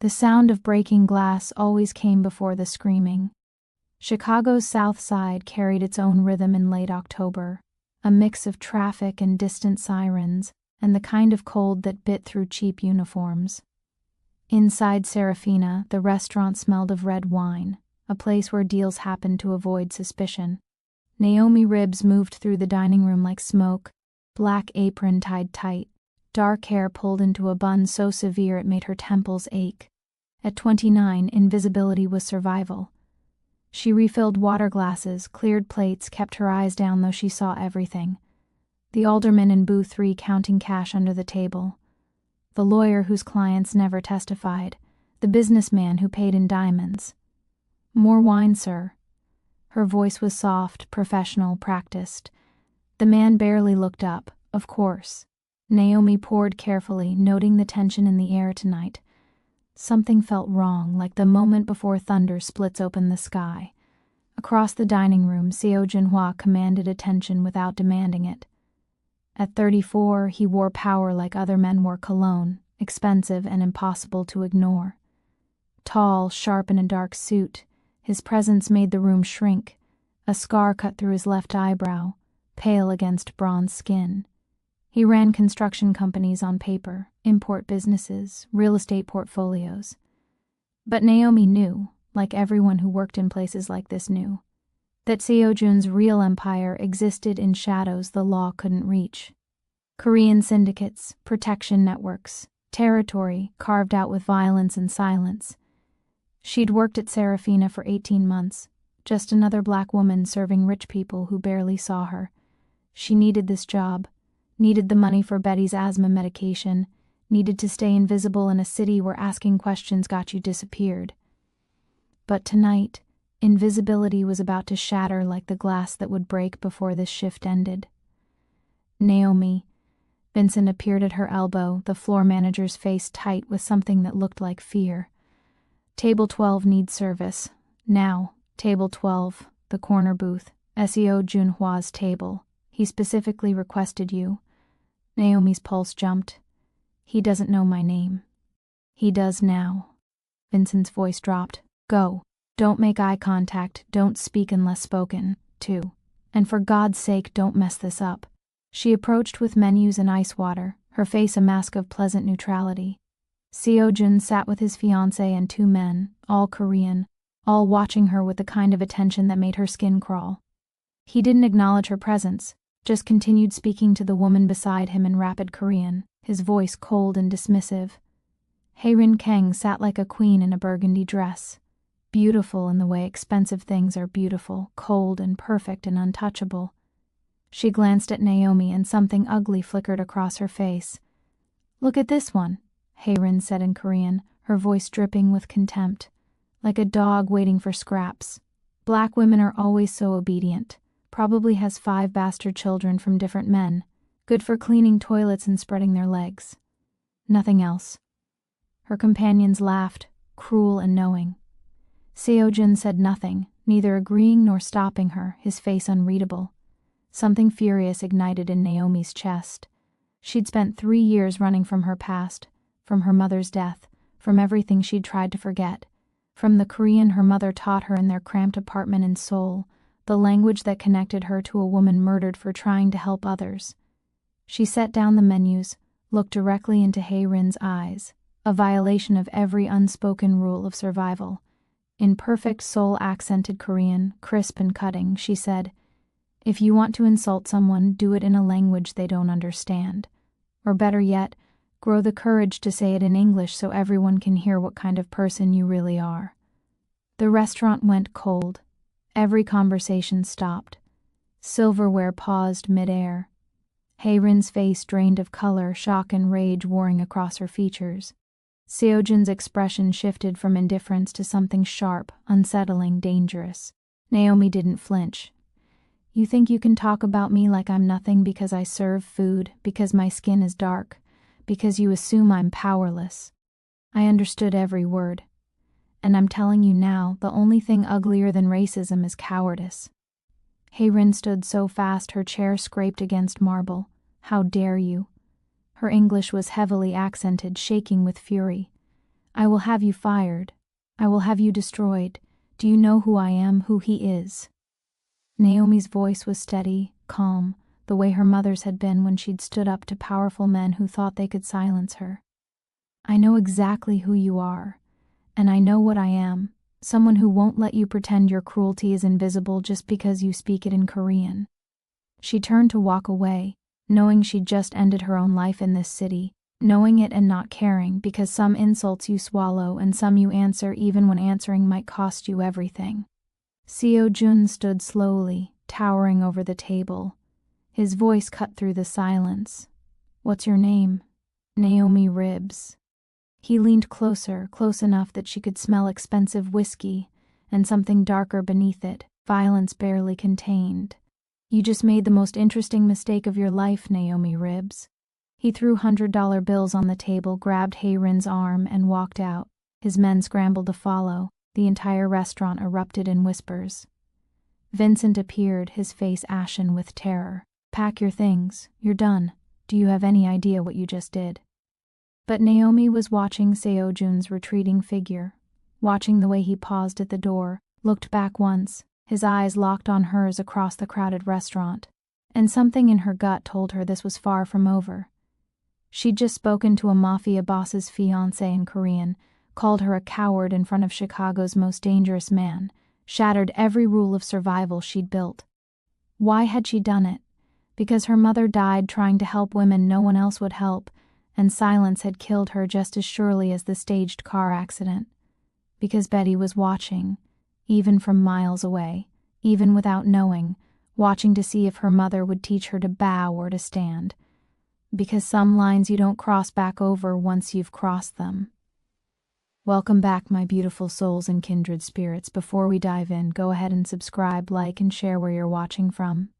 The sound of breaking glass always came before the screaming. Chicago's South Side carried its own rhythm in late October, a mix of traffic and distant sirens, and the kind of cold that bit through cheap uniforms. Inside Serafina, the restaurant smelled of red wine, a place where deals happened to avoid suspicion. Naomi Ribs moved through the dining room like smoke, black apron tied tight, dark hair pulled into a bun so severe it made her temples ache. At 29, invisibility was survival. She refilled water glasses, cleared plates, kept her eyes down though she saw everything. The alderman in booth 3 counting cash under the table. The lawyer whose clients never testified. The businessman who paid in diamonds. "More wine, sir." Her voice was soft, professional, practiced. The man barely looked up. Of course. Naomi poured carefully, noting the tension in the air tonight. Something felt wrong, like the moment before thunder splits open the sky. Across the dining room, Seo Junhua commanded attention without demanding it. At 34, he wore power like other men wore cologne, expensive and impossible to ignore. Tall, sharp in a dark suit, his presence made the room shrink. A scar cut through his left eyebrow, pale against bronze skin. He ran construction companies on paper, import businesses, real estate portfolios. But Naomi knew, like everyone who worked in places like this knew, that Seo Jun's real empire existed in shadows the law couldn't reach. Korean syndicates, protection networks, territory carved out with violence and silence. She'd worked at Serafina for 18 months, just another black woman serving rich people who barely saw her. She needed this job, needed the money for Betty's asthma medication, needed to stay invisible in a city where asking questions got you disappeared. But tonight, invisibility was about to shatter like the glass that would break before this shift ended. "Naomi." Vincent appeared at her elbow, the floor manager's face tight with something that looked like fear. "Table 12 needs service. Now, table 12, the corner booth, Seo Junhua's table. He specifically requested you." Naomi's pulse jumped. "He doesn't know my name." "He does now." Vincent's voice dropped. "Go. Don't make eye contact, don't speak unless spoken, too. And for God's sake, don't mess this up." She approached with menus and ice water, her face a mask of pleasant neutrality. Seo Jun sat with his fiancé and 2 men, all Korean, all watching her with the kind of attention that made her skin crawl. He didn't acknowledge her presence, just continued speaking to the woman beside him in rapid Korean, his voice cold and dismissive. Haerin Kang sat like a queen in a burgundy dress, beautiful in the way expensive things are beautiful, cold and perfect and untouchable. She glanced at Naomi and something ugly flickered across her face. "Look at this one," Haerin said in Korean, her voice dripping with contempt. "Like a dog waiting for scraps. Black women are always so obedient. Probably has 5 bastard children from different men. Good for cleaning toilets and spreading their legs. Nothing else." Her companions laughed, cruel and knowing. Seo Jun said nothing, neither agreeing nor stopping her, his face unreadable. Something furious ignited in Naomi's chest. She'd spent 3 years running from her past, from her mother's death, from everything she'd tried to forget, from the Korean her mother taught her in their cramped apartment in Seoul, the language that connected her to a woman murdered for trying to help others. She set down the menus, looked directly into Haerin's eyes, a violation of every unspoken rule of survival. In perfect Seoul-accented Korean, crisp and cutting, she said, "If you want to insult someone, do it in a language they don't understand. Or better yet, grow the courage to say it in English so everyone can hear what kind of person you really are." The restaurant went cold. Every conversation stopped. Silverware paused mid-air. Haerin's face drained of color, shock and rage warring across her features. Seo Jun's expression shifted from indifference to something sharp, unsettling, dangerous. Naomi didn't flinch. "You think you can talk about me like I'm nothing because I serve food, because my skin is dark, because you assume I'm powerless." I understood every word. And I'm telling you now, the only thing uglier than racism is cowardice. Haerin stood so fast her chair scraped against marble. "How dare you?" Her English was heavily accented, shaking with fury. I will have you fired. I will have you destroyed. Do you know who I am, who he is?" Naomi's voice was steady, calm, the way her mother's had been when she'd stood up to powerful men who thought they could silence her. "I know exactly who you are, and I know what I am, someone who won't let you pretend your cruelty is invisible just because you speak it in Korean." She turned to walk away, knowing she'd just ended her own life in this city, knowing it and not caring, because some insults you swallow and some you answer even when answering might cost you everything. Seo Jun stood slowly, towering over the table. His voice cut through the silence. "What's your name?" "Naomi Ribs." He leaned closer, close enough that she could smell expensive whiskey, and something darker beneath it, violence barely contained. "You just made the most interesting mistake of your life, Naomi Ribs." He threw $100 bills on the table, grabbed Hae-rin's arm, and walked out. His men scrambled to follow. The entire restaurant erupted in whispers. Vincent appeared, his face ashen with terror. "Pack your things. You're done. Do you have any idea what you just did?" But Naomi was watching Seo Jun's retreating figure, watching the way he paused at the door, looked back once, his eyes locked on hers across the crowded restaurant, and something in her gut told her this was far from over. She'd just spoken to a mafia boss's fiancé in Korean, called her a coward in front of Chicago's most dangerous man, shattered every rule of survival she'd built. Why had she done it? Because her mother died trying to help women no one else would help, and silence had killed her just as surely as the staged car accident. Because Betty was watching, even from miles away, even without knowing, watching to see if her mother would teach her to bow or to stand. Because some lines you don't cross back over once you've crossed them. Welcome back, my beautiful souls and kindred spirits. Before we dive in, go ahead and subscribe, like, and share where you're watching from.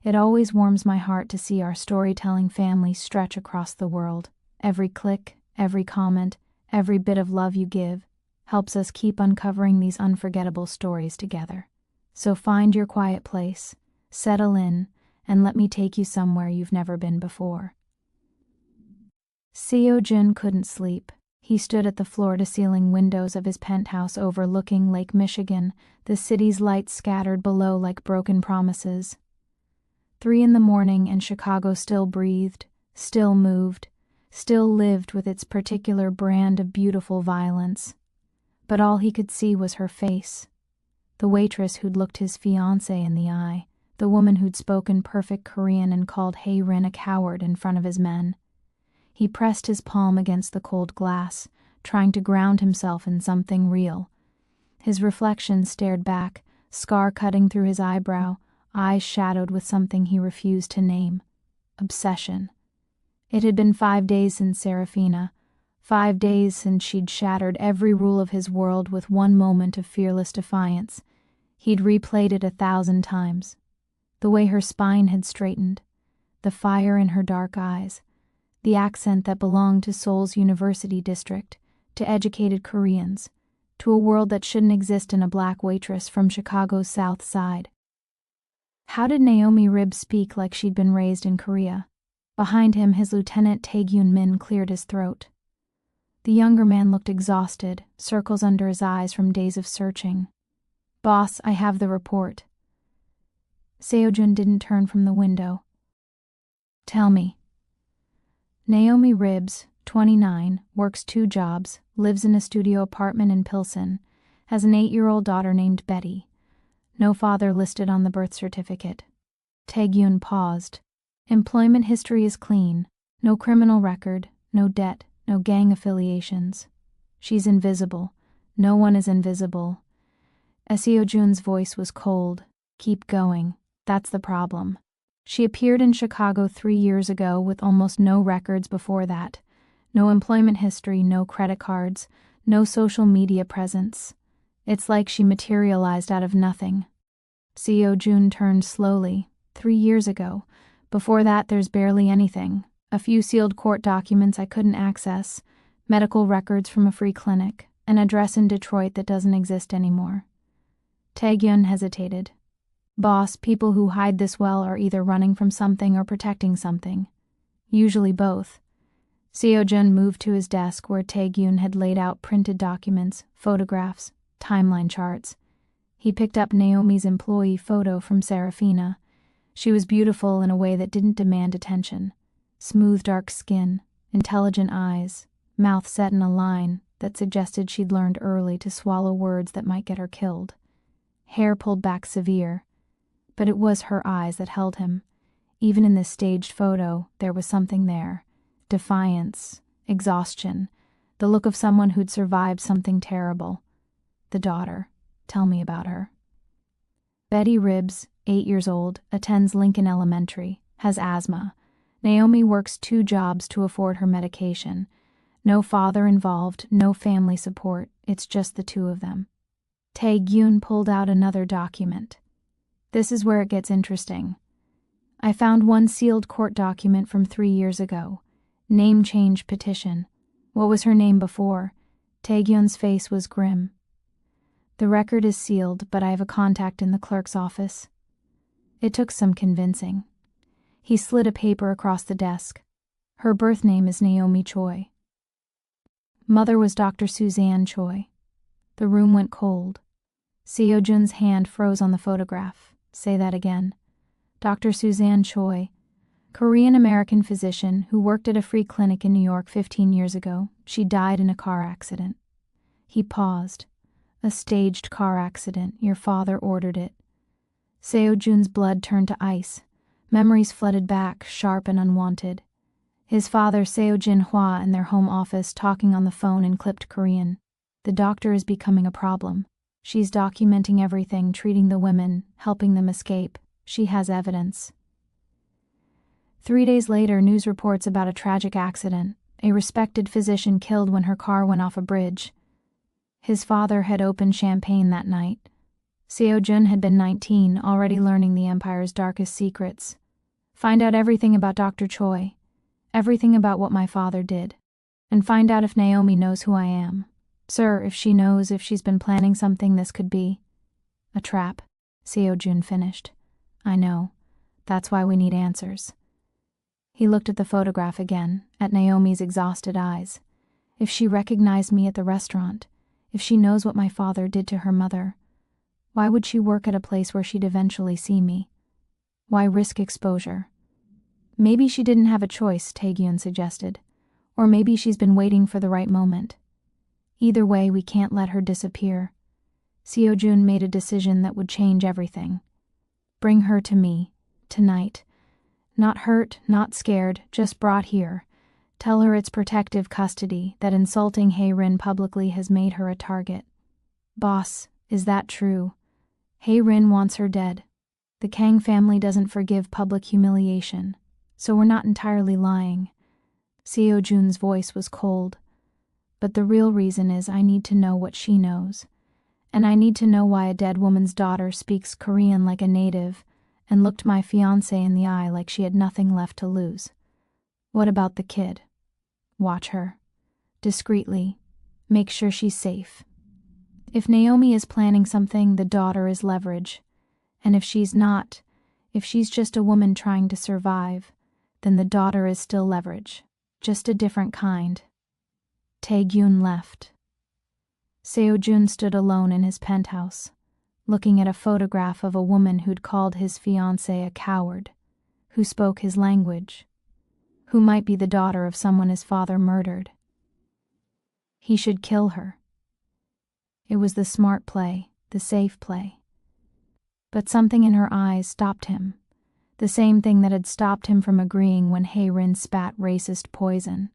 It always warms my heart to see our storytelling family stretch across the world. Every click, every comment, every bit of love you give helps us keep uncovering these unforgettable stories together. So find your quiet place, settle in, and let me take you somewhere you've never been before. Seo Jun couldn't sleep. He stood at the floor-to-ceiling windows of his penthouse overlooking Lake Michigan, the city's lights scattered below like broken promises. 3 a.m, and Chicago still breathed, still moved, still lived with its particular brand of beautiful violence. But all he could see was her face. The waitress who'd looked his fiancé in the eye, the woman who'd spoken perfect Korean and called Hae-rin a coward in front of his men. He pressed his palm against the cold glass, trying to ground himself in something real. His reflection stared back, scar cutting through his eyebrow, eyes shadowed with something he refused to name. Obsession. It had been 5 days since Serafina, 5 days since she'd shattered every rule of his world with one moment of fearless defiance. He'd replayed it 1,000 times. The way her spine had straightened, the fire in her dark eyes, the accent that belonged to Seoul's university district, to educated Koreans, to a world that shouldn't exist in a black waitress from Chicago's South Side. How did Naomi Ribs speak like she'd been raised in Korea? Behind him, his lieutenant Tae-gyun Min cleared his throat. The younger man looked exhausted, circles under his eyes from days of searching. "Boss, I have the report." Seo Jun didn't turn from the window. "Tell me." Naomi Ribs, 29, works 2 jobs, lives in a studio apartment in Pilsen, has an 8-year-old daughter named Betty. No father listed on the birth certificate. Tae-gyun paused. Employment history is clean. No criminal record, no debt, no gang affiliations. She's invisible. No one is invisible. Seo Jun's voice was cold. "Keep going. That's the problem. She appeared in Chicago 3 years ago with almost no records before that. No employment history, no credit cards, no social media presence. It's like she materialized out of nothing." Seo Jun turned slowly. 3 years ago. Before that, there's barely anything. A few sealed court documents I couldn't access, medical records from a free clinic, an address in Detroit that doesn't exist anymore. Tae-gyun hesitated. "Boss, people who hide this well are either running from something or protecting something. Usually both. Seo-jun moved to his desk where Tae-gyun had laid out printed documents, photographs, timeline charts. He picked up Naomi's employee photo from Serafina. She was beautiful in a way that didn't demand attention. Smooth dark skin, intelligent eyes, mouth set in a line that suggested she'd learned early to swallow words that might get her killed. Hair pulled back severe, but it was her eyes that held him. Even in this staged photo, there was something there. Defiance, exhaustion, the look of someone who'd survived something terrible. The daughter. Tell me about her. Betty Ribbs, 8 years old, attends Lincoln Elementary, has asthma. Naomi works 2 jobs to afford her medication. No father involved, no family support, it's just the 2 of them. Tae-gyun pulled out another document. This is where it gets interesting. I found one sealed court document from 3 years ago. Name change petition. What was her name before? Tae-gyun's face was grim. The record is sealed, but I have a contact in the clerk's office. It took some convincing. He slid a paper across the desk. Her birth name is Naomi Choi. Mother was Dr. Suzanne Choi. The room went cold. Seo-jun's hand froze on the photograph. Say that again. Dr. Suzanne Choi, Korean-American physician who worked at a free clinic in New York 15 years ago. She died in a car accident. He paused. A staged car accident. Your father ordered it. Seo-jun's blood turned to ice. Memories flooded back, sharp and unwanted. His father, Seo-jin Hwa, in their home office, talking on the phone in clipped Korean. The doctor is becoming a problem. She's documenting everything, treating the women, helping them escape. She has evidence. 3 days later, news reports about a tragic accident. A respected physician killed when her car went off a bridge. His father had opened champagne that night. Seo-jun had been 19, already learning the Empire's darkest secrets. Find out everything about Dr. Choi. Everything about what my father did. And find out if Naomi knows who I am. Sir, if she knows, if she's been planning something, this could be a trap. Seo-jun finished. I know. That's why we need answers. He looked at the photograph again, at Naomi's exhausted eyes. If she recognized me at the restaurant, if she knows what my father did to her mother, why would she work at a place where she'd eventually see me? Why risk exposure? Maybe she didn't have a choice, Tae-gyun suggested. Or maybe she's been waiting for the right moment. Either way, we can't let her disappear. Seo-jun made a decision that would change everything. Bring her to me, tonight. Not hurt, not scared, just brought here. Tell her it's protective custody, that insulting Hae-rin publicly has made her a target. Boss, is that true? Hae-rin wants her dead. The Kang family doesn't forgive public humiliation, so we're not entirely lying. Seo-jun's voice was cold. But the real reason is I need to know what she knows. And I need to know why a dead woman's daughter speaks Korean like a native and looked my fiancé in the eye like she had nothing left to lose. What about the kid? Watch her. Discreetly. Make sure she's safe. If Naomi is planning something, the daughter is leverage. And if she's not, if she's just a woman trying to survive, then the daughter is still leverage. Just a different kind. Tae-gyun left. Seo-jun stood alone in his penthouse, looking at a photograph of a woman who'd called his fiancé a coward, who spoke his language, who might be the daughter of someone his father murdered. He should kill her. It was the smart play, the safe play. But something in her eyes stopped him, the same thing that had stopped him from agreeing when Hae-rin spat racist poison.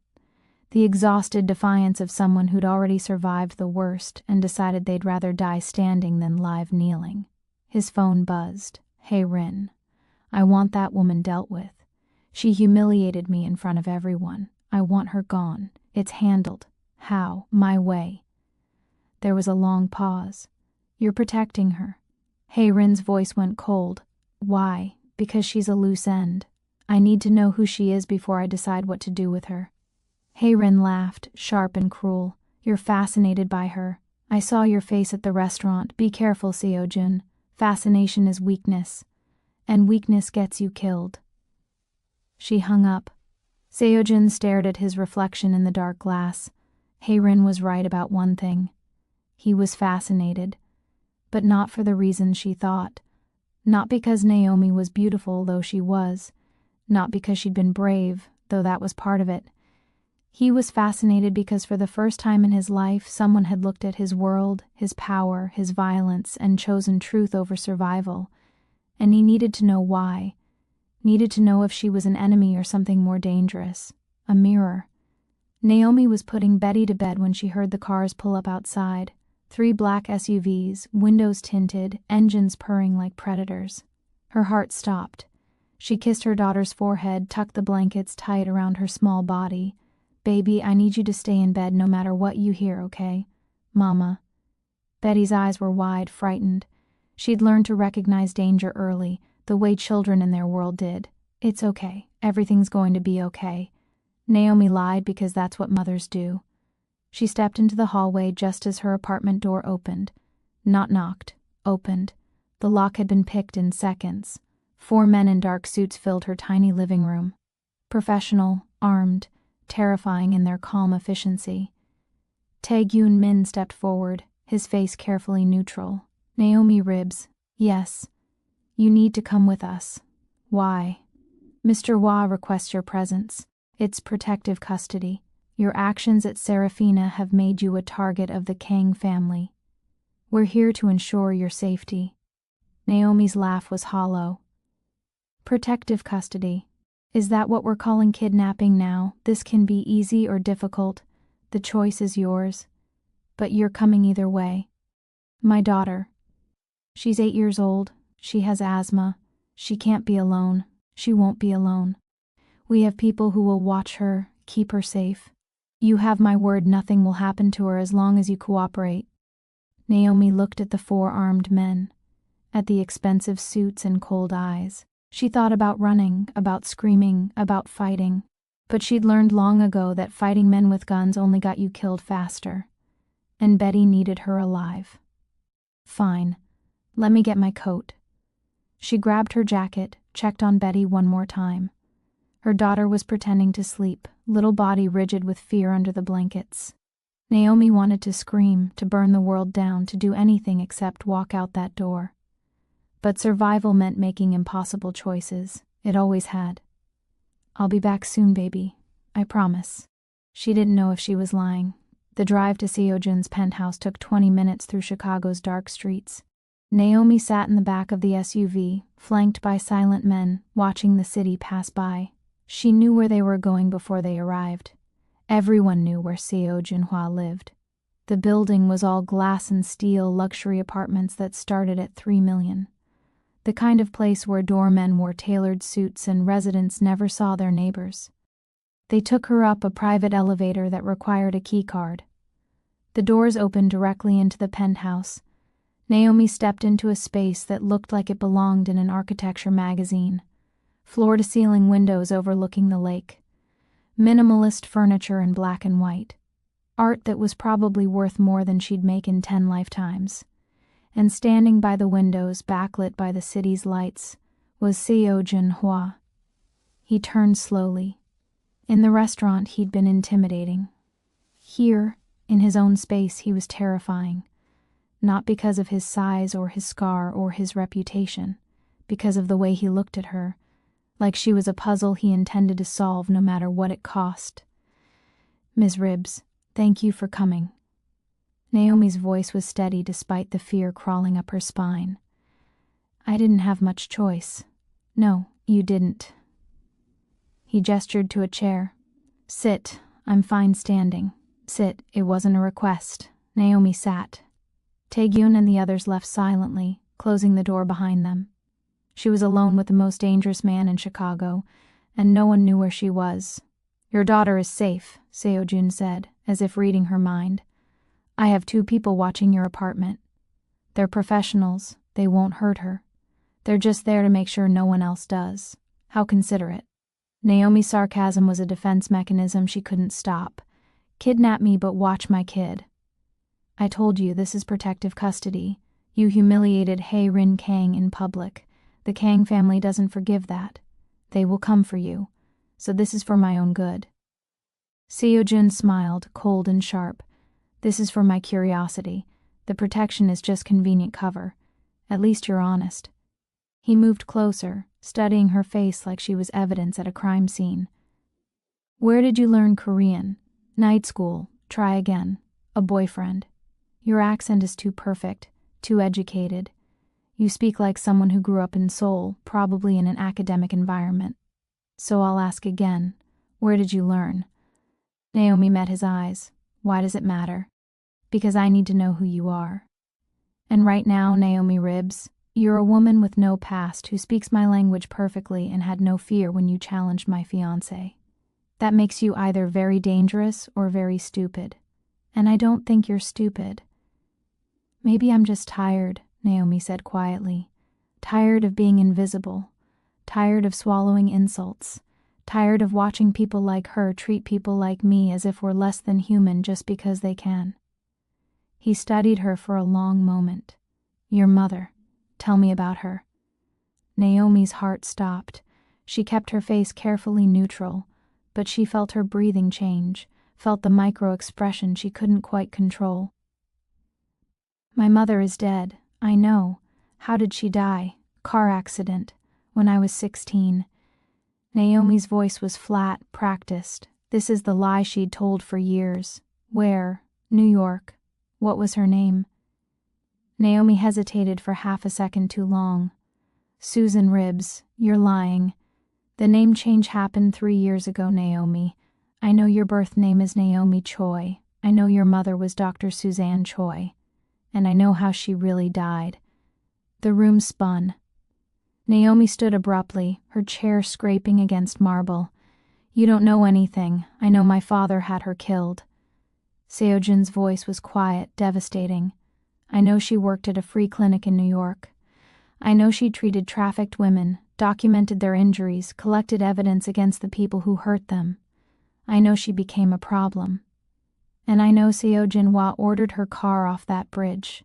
The exhausted defiance of someone who'd already survived the worst and decided they'd rather die standing than live kneeling. His phone buzzed. Hae-rin. I want that woman dealt with. She humiliated me in front of everyone. I want her gone. It's handled. How? My way. There was a long pause. You're protecting her. Hae-rin's voice went cold. Why? Because she's a loose end. I need to know who she is before I decide what to do with her. Hae-rin laughed, sharp and cruel. You're fascinated by her. I saw your face at the restaurant. Be careful, Seo-jun. Fascination is weakness. And weakness gets you killed. She hung up. Seojin stared at his reflection in the dark glass. Hae-rin was right about one thing. He was fascinated, but not for the reasons she thought. Not because Naomi was beautiful, though she was. Not because she'd been brave, though that was part of it. He was fascinated because for the first time in his life, someone had looked at his world, his power, his violence, and chosen truth over survival. And he needed to know why. Needed to know if she was an enemy or something more dangerous. A mirror. Naomi was putting Betty to bed when she heard the cars pull up outside. 3 black SUVs, windows tinted, engines purring like predators. Her heart stopped. She kissed her daughter's forehead, tucked the blankets tight around her small body. "Baby, I need you to stay in bed no matter what you hear, okay? Mama." Betty's eyes were wide, frightened. She'd learned to recognize danger early, the way children in their world did. "It's okay. Everything's going to be okay." Naomi lied because that's what mothers do. She stepped into the hallway just as her apartment door opened. Not knocked. Opened. The lock had been picked in seconds. 4 men in dark suits filled her tiny living room. Professional, armed, terrifying in their calm efficiency. Tae-gyun Min stepped forward, his face carefully neutral. "Naomi Ribs, yes. You need to come with us." "Why?" "Mr. Hua requests your presence. It's protective custody. Your actions at Serafina have made you a target of the Kang family. We're here to ensure your safety." Naomi's laugh was hollow. "Protective custody. Is that what we're calling kidnapping now? This can be easy or difficult. The choice is yours. But you're coming either way." "My daughter. She's 8 years old. She has asthma. She can't be alone. She won't be alone. We have people who will watch her, keep her safe. You have my word nothing will happen to her as long as you cooperate." Naomi looked at the 4 armed men, at the expensive suits and cold eyes. She thought about running, about screaming, about fighting. But she'd learned long ago that fighting men with guns only got you killed faster. And Betty needed her alive. "Fine. Let me get my coat." She grabbed her jacket, checked on Betty one more time. Her daughter was pretending to sleep, little body rigid with fear under the blankets. Naomi wanted to scream, to burn the world down, to do anything except walk out that door. But survival meant making impossible choices. It always had. "I'll be back soon, baby. I promise." She didn't know if she was lying. The drive to Seojin's penthouse took 20 minutes through Chicago's dark streets. Naomi sat in the back of the SUV, flanked by silent men, watching the city pass by. She knew where they were going before they arrived. Everyone knew where Seo Junhua lived. The building was all glass and steel luxury apartments that started at $3 million. The kind of place where doormen wore tailored suits and residents never saw their neighbors. They took her up a private elevator that required a key card. The doors opened directly into the penthouse. Naomi stepped into a space that looked like it belonged in an architecture magazine. Floor-to-ceiling windows overlooking the lake. Minimalist furniture in black and white. Art that was probably worth more than she'd make in 10 lifetimes. And standing by the windows, backlit by the city's lights, was Seo Junhua. He turned slowly. In the restaurant, he'd been intimidating. Here, in his own space, he was terrifying. Not because of his size or his scar or his reputation, because of the way he looked at her, like she was a puzzle he intended to solve no matter what it cost. "Ms. Ribs, thank you for coming." Naomi's voice was steady despite the fear crawling up her spine. "I didn't have much choice." "No, you didn't." He gestured to a chair. "Sit, I'm fine standing." "Sit, it wasn't a request." Naomi sat. Tae-gyun and the others left silently, closing the door behind them. She was alone with the most dangerous man in Chicago, and no one knew where she was. "Your daughter is safe," Seo-jun said, as if reading her mind. "I have 2 people watching your apartment. They're professionals. They won't hurt her. They're just there to make sure no one else does." How considerate. Naomi's sarcasm was a defense mechanism she couldn't stop. "Kidnap me, but watch my kid." "I told you, this is protective custody. You humiliated Hae-rin Kang in public. The Kang family doesn't forgive that. They will come for you. so this is for my own good. Seo-jin smiled, cold and sharp. This is for my curiosity. The protection is just convenient cover. At least you're honest. He moved closer, studying her face like she was evidence at a crime scene. Where did you learn Korean? Night school. Try again. A boyfriend. Your accent is too perfect, too educated. You speak like someone who grew up in Seoul, probably in an academic environment. So I'll ask again, where did you learn? Naomi met his eyes. Why does it matter? Because I need to know who you are. And right now, Naomi Ribs, you're a woman with no past who speaks my language perfectly and had no fear when you challenged my fiancé. That makes you either very dangerous or very stupid. And I don't think you're stupid. Maybe I'm just tired, Naomi said quietly. Tired of being invisible. Tired of swallowing insults. Tired of watching people like her treat people like me as if we're less than human just because they can. He studied her for a long moment. Your mother. Tell me about her. Naomi's heart stopped. She kept her face carefully neutral, but she felt her breathing change, felt the micro-expression she couldn't quite control. My mother is dead, I know. How did she die? Car accident. When I was 16. Naomi's voice was flat, practiced. This is the lie she'd told for years. Where? New York. What was her name? Naomi hesitated for half a second too long. Susan Ribs, you're lying. The name change happened 3 years ago, Naomi. I know your birth name is Naomi Choi. I know your mother was Dr. Suzanne Choi. And I know how she really died. The room spun. Naomi stood abruptly, her chair scraping against marble. You don't know anything. I know my father had her killed. Seo-jin's voice was quiet, devastating. I know she worked at a free clinic in New York. I know she treated trafficked women, documented their injuries, collected evidence against the people who hurt them. I know she became a problem. And I know Seo-jin Hwa ordered her car off that bridge.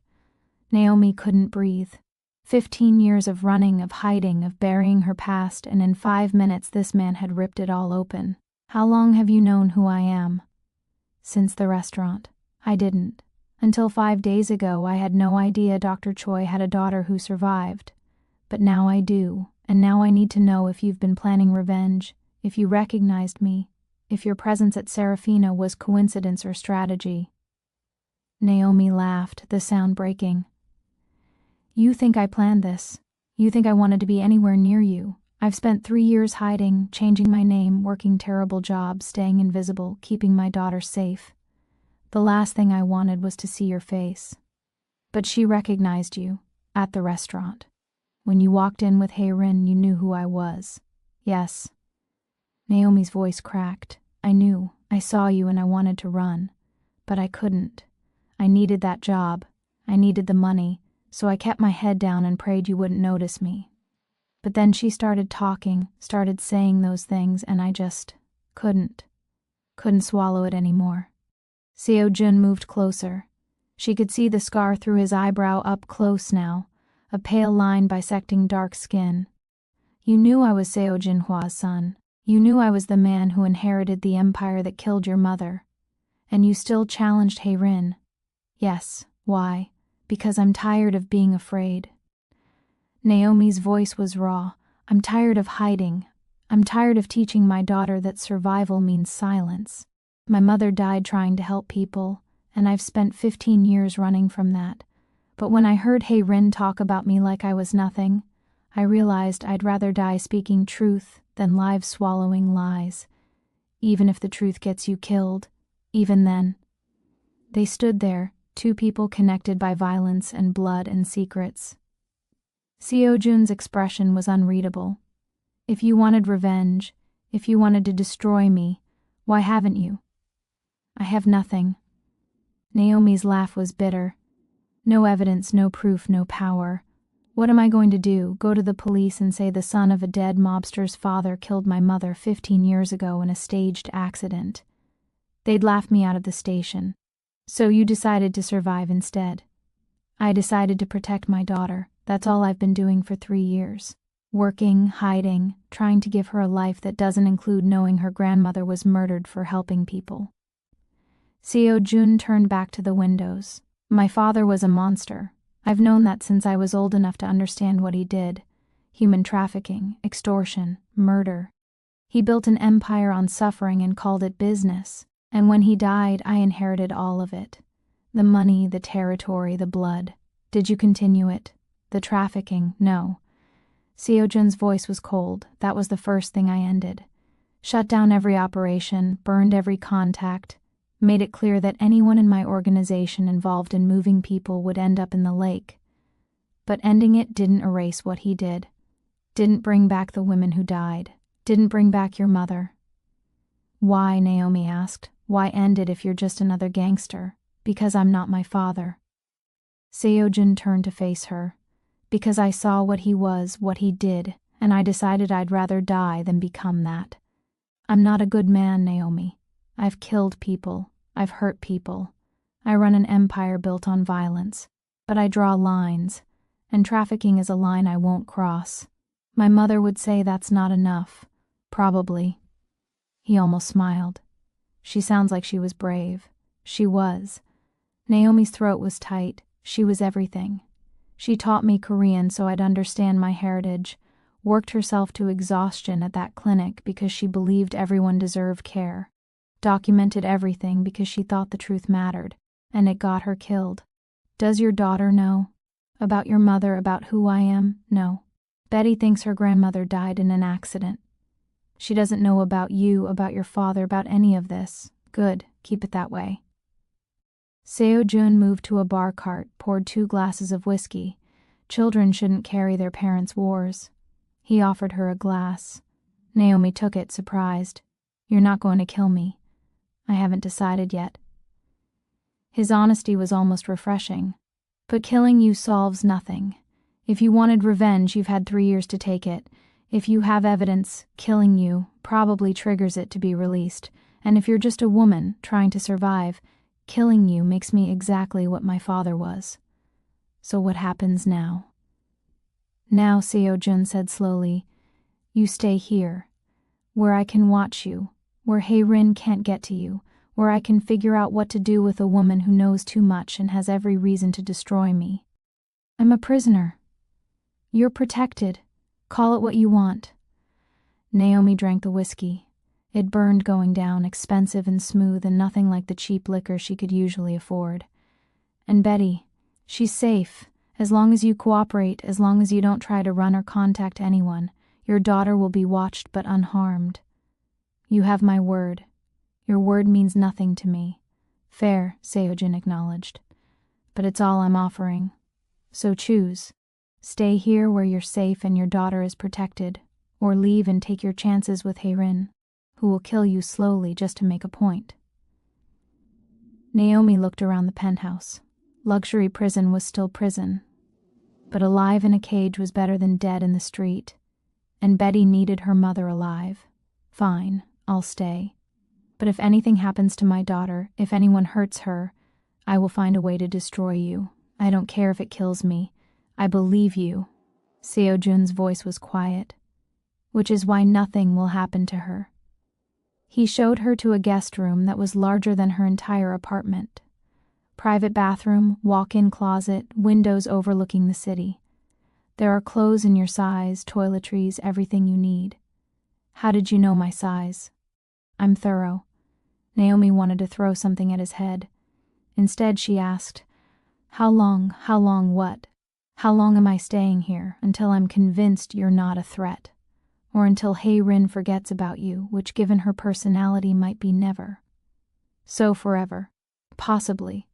Naomi couldn't breathe. 15 years of running, of hiding, of burying her past, and in 5 minutes this man had ripped it all open. How long have you known who I am? Since the restaurant. I didn't. Until 5 days ago, I had no idea Dr. Choi had a daughter who survived. But now I do, and now I need to know if you've been planning revenge, if you recognized me, if your presence at Serafina was coincidence or strategy. Naomi laughed, the sound breaking. You think I planned this. You think I wanted to be anywhere near you. I've spent 3 years hiding, changing my name, working terrible jobs, staying invisible, keeping my daughter safe. The last thing I wanted was to see your face. But she recognized you, at the restaurant. When you walked in with Hae-rin, you knew who I was. Yes. Naomi's voice cracked. I knew. I saw you and I wanted to run. But I couldn't. I needed that job. I needed the money. So I kept my head down and prayed you wouldn't notice me. But then she started talking, started saying those things, and I just couldn't swallow it anymore. Seo-jin moved closer. She could see the scar through his eyebrow up close now, a pale line bisecting dark skin. You knew I was Seo-jin Hwa's son. You knew I was the man who inherited the empire that killed your mother. And you still challenged Hae-rin. Yes, why? Because I'm tired of being afraid. Naomi's voice was raw. I'm tired of hiding. I'm tired of teaching my daughter that survival means silence. My mother died trying to help people, and I've spent 15 years running from that. But when I heard Hae-rin talk about me like I was nothing, I realized I'd rather die speaking truth than live swallowing lies. Even if the truth gets you killed, even then. They stood there, 2 people connected by violence and blood and secrets. Seo-jun's expression was unreadable. If you wanted revenge, if you wanted to destroy me, why haven't you? I have nothing. Naomi's laugh was bitter. No evidence, no proof, no power. What am I going to do? Go to the police and say the son of a dead mobster's father killed my mother 15 years ago in a staged accident? They'd laugh me out of the station. So you decided to survive instead. I decided to protect my daughter. That's all I've been doing for 3 years. Working, hiding, trying to give her a life that doesn't include knowing her grandmother was murdered for helping people. Seo-jun turned back to the windows. My father was a monster. I've known that since I was old enough to understand what he did. Human trafficking, extortion, murder. He built an empire on suffering and called it business. And when he died, I inherited all of it. The money, the territory, the blood. Did you continue it? The trafficking? No. Seo-jun's voice was cold. That was the first thing I ended. Shut down every operation, burned every contact, made it clear that anyone in my organization involved in moving people would end up in the lake. But ending it didn't erase what he did. Didn't bring back the women who died. Didn't bring back your mother. Why, Naomi asked. Why end it if you're just another gangster? Because I'm not my father. Seo-jun turned to face her. Because I saw what he was, what he did, and I decided I'd rather die than become that. I'm not a good man, Naomi. I've killed people. I've hurt people. I run an empire built on violence. But I draw lines, and trafficking is a line I won't cross. My mother would say that's not enough. Probably. He almost smiled. She sounds like she was brave. She was. Naomi's throat was tight. She was everything. She taught me Korean so I'd understand my heritage, worked herself to exhaustion at that clinic because she believed everyone deserved care, documented everything because she thought the truth mattered, and it got her killed. Does your daughter know? About your mother, about who I am? No. Betty thinks her grandmother died in an accident. She doesn't know about you, about your father, about any of this. Good, keep it that way. Seo-jun moved to a bar cart, poured 2 glasses of whiskey. Children shouldn't carry their parents' wars. He offered her a glass. Naomi took it, surprised. You're not going to kill me. I haven't decided yet. His honesty was almost refreshing. But killing you solves nothing. If you wanted revenge, you've had 3 years to take it. If you have evidence, killing you probably triggers it to be released. And if you're just a woman trying to survive, killing you makes me exactly what my father was. So what happens now? Now, Seo-jun said slowly, you stay here, where I can watch you, where Hae-rin can't get to you, where I can figure out what to do with a woman who knows too much and has every reason to destroy me. I'm a prisoner. You're protected. Call it what you want. Naomi drank the whiskey. It burned going down, expensive and smooth and nothing like the cheap liquor she could usually afford. And Betty, she's safe. As long as you cooperate, as long as you don't try to run or contact anyone, your daughter will be watched but unharmed. You have my word. Your word means nothing to me. Fair, Seo-jun acknowledged. But it's all I'm offering. So choose. Stay here where you're safe and your daughter is protected, or leave and take your chances with Hae-rin, who will kill you slowly just to make a point. Naomi looked around the penthouse. Luxury prison was still prison. But alive in a cage was better than dead in the street. And Betty needed her mother alive. Fine, I'll stay. But if anything happens to my daughter, if anyone hurts her, I will find a way to destroy you. I don't care if it kills me. I believe you. Seo-jun's voice was quiet. Which is why nothing will happen to her. He showed her to a guest room that was larger than her entire apartment. Private bathroom, walk-in closet, windows overlooking the city. There are clothes in your size, toiletries, everything you need. How did you know my size? I'm thorough. Naomi wanted to throw something at his head. Instead, she asked, how long what? How long am I staying here, until I'm convinced you're not a threat? Or until Hae-rin forgets about you, which given her personality might be never. So forever. Possibly.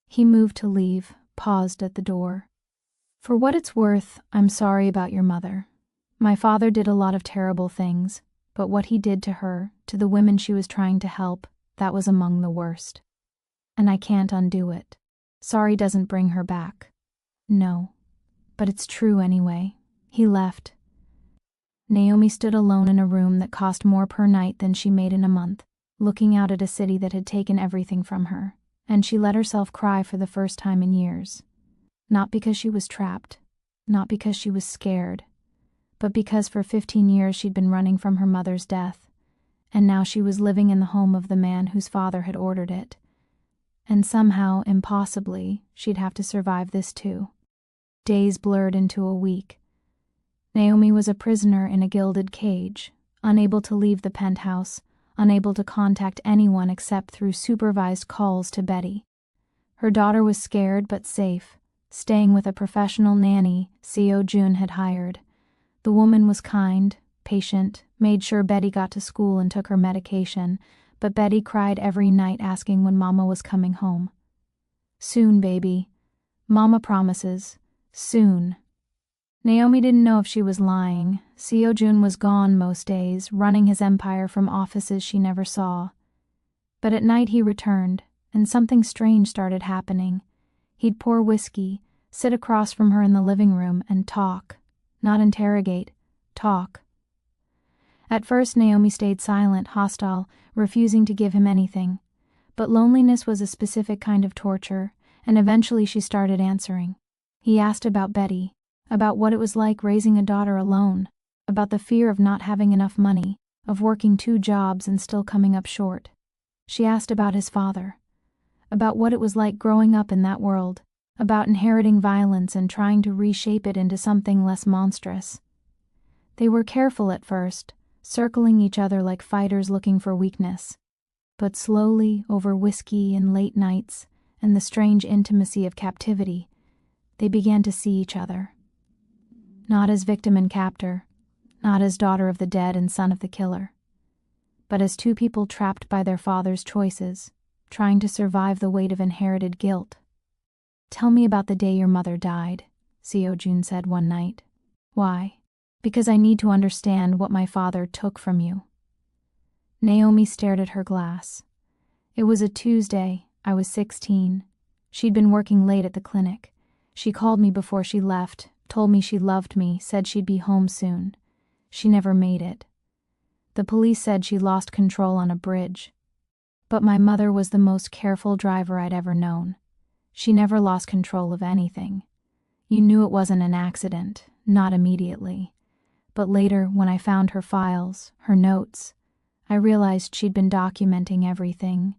He moved to leave, paused at the door. For what it's worth, I'm sorry about your mother. My father did a lot of terrible things, but what he did to her, to the women she was trying to help, that was among the worst. And I can't undo it. Sorry doesn't bring her back. No. But it's true anyway. He left. Naomi stood alone in a room that cost more per night than she made in a month, looking out at a city that had taken everything from her, and she let herself cry for the first time in years. Not because she was trapped, not because she was scared, but because for 15 years she'd been running from her mother's death, and now she was living in the home of the man whose father had ordered it. And somehow, impossibly, she'd have to survive this too. Days blurred into a week. Naomi was a prisoner in a gilded cage, unable to leave the penthouse, unable to contact anyone except through supervised calls to Betty. Her daughter was scared but safe, staying with a professional nanny Seo Jun had hired. The woman was kind, patient, made sure Betty got to school and took her medication, but Betty cried every night asking when Mama was coming home. "Soon, baby. Mama promises. Soon." Naomi didn't know if she was lying. Seo Jun was gone most days, running his empire from offices she never saw. But at night he returned, and something strange started happening. He'd pour whiskey, sit across from her in the living room, and talk. Not interrogate, talk. At first Naomi stayed silent, hostile, refusing to give him anything. But loneliness was a specific kind of torture, and eventually she started answering. He asked about Betty, about what it was like raising a daughter alone, about the fear of not having enough money, of working 2 jobs and still coming up short. She asked about his father, about what it was like growing up in that world, about inheriting violence and trying to reshape it into something less monstrous. They were careful at first, circling each other like fighters looking for weakness. But slowly, over whiskey and late nights, and the strange intimacy of captivity, they began to see each other. Not as victim and captor, not as daughter of the dead and son of the killer, but as 2 people trapped by their father's choices, trying to survive the weight of inherited guilt. "Tell me about the day your mother died," Seo Jun said one night. "Why?" "Because I need to understand what my father took from you." Naomi stared at her glass. It was a Tuesday. I was 16. She'd been working late at the clinic. She called me before she left, told me she loved me, said she'd be home soon. She never made it. The police said she lost control on a bridge. But my mother was the most careful driver I'd ever known. She never lost control of anything. You knew it wasn't an accident, not immediately. But later, when I found her files, her notes, I realized she'd been documenting everything.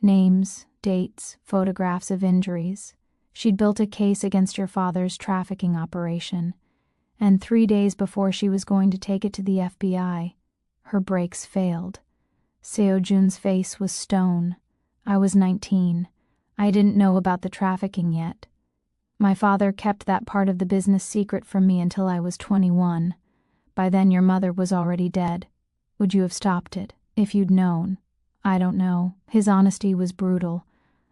Names, dates, photographs of injuries. She'd built a case against your father's trafficking operation. And 3 days before she was going to take it to the FBI, her brakes failed. Seo Jun's face was stone. I was 19. I didn't know about the trafficking yet. My father kept that part of the business secret from me until I was 21. By then your mother was already dead. Would you have stopped it, if you'd known? I don't know. His honesty was brutal.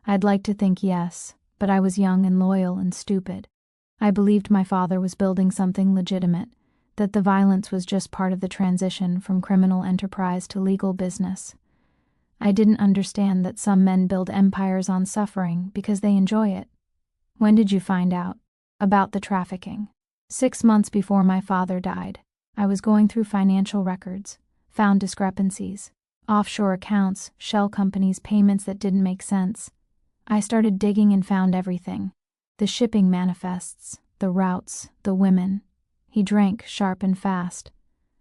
I'd like to think yes, but I was young and loyal and stupid. I believed my father was building something legitimate, that the violence was just part of the transition from criminal enterprise to legal business. I didn't understand that some men build empires on suffering because they enjoy it. When did you find out about the trafficking? 6 months before my father died. I was going through financial records, found discrepancies, offshore accounts, shell companies, payments that didn't make sense. I started digging and found everything. The shipping manifests, the routes, the women. He drank sharp and fast.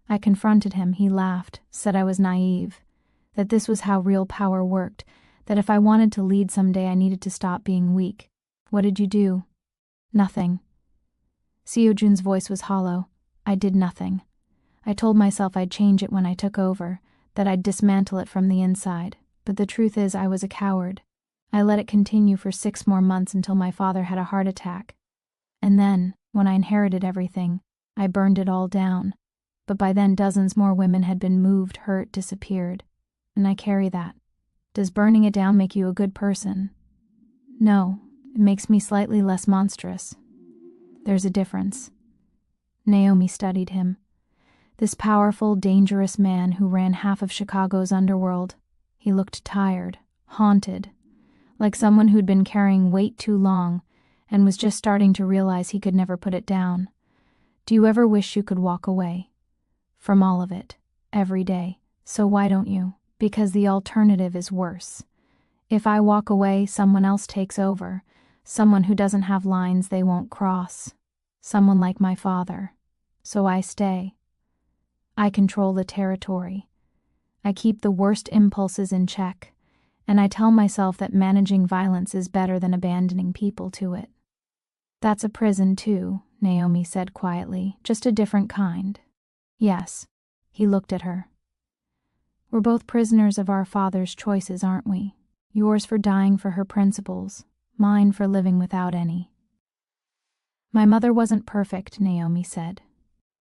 I confronted him. He laughed, said I was naive, that this was how real power worked, that if I wanted to lead someday I needed to stop being weak. What did you do? Nothing. Seo Jun's voice was hollow. I did nothing. I told myself I'd change it when I took over, that I'd dismantle it from the inside, but the truth is I was a coward. I let it continue for 6 more months until my father had a heart attack. And then, when I inherited everything, I burned it all down. But by then dozens more women had been moved, hurt, disappeared. And I carry that. Does burning it down make you a good person? No, it makes me slightly less monstrous. There's a difference. Naomi studied him. This powerful, dangerous man who ran half of Chicago's underworld. He looked tired, haunted, like someone who'd been carrying weight too long and was just starting to realize he could never put it down. Do you ever wish you could walk away? From all of it, every day. So why don't you? Because the alternative is worse. If I walk away, someone else takes over. Someone who doesn't have lines they won't cross. Someone like my father. So I stay. I control the territory. I keep the worst impulses in check, and I tell myself that managing violence is better than abandoning people to it. That's a prison too, Naomi said quietly, just a different kind. Yes. He looked at her. We're both prisoners of our father's choices, aren't we? Yours for dying for her principles, mine for living without any. My mother wasn't perfect, Naomi said.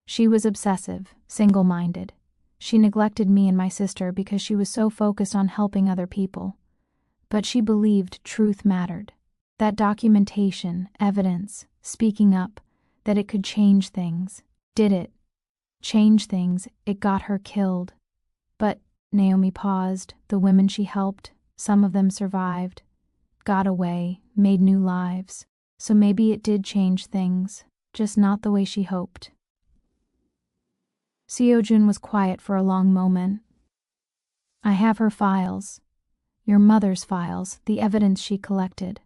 She was obsessive, single-minded. She neglected me and my sister because she was so focused on helping other people. But she believed truth mattered. That documentation, evidence, speaking up, that it could change things. Did it? Change things, it got her killed. But, Naomi paused, the women she helped, some of them survived, got away, made new lives. So maybe it did change things, just not the way she hoped. Seo-jun was quiet for a long moment. I have her files. Your mother's files, the evidence she collected.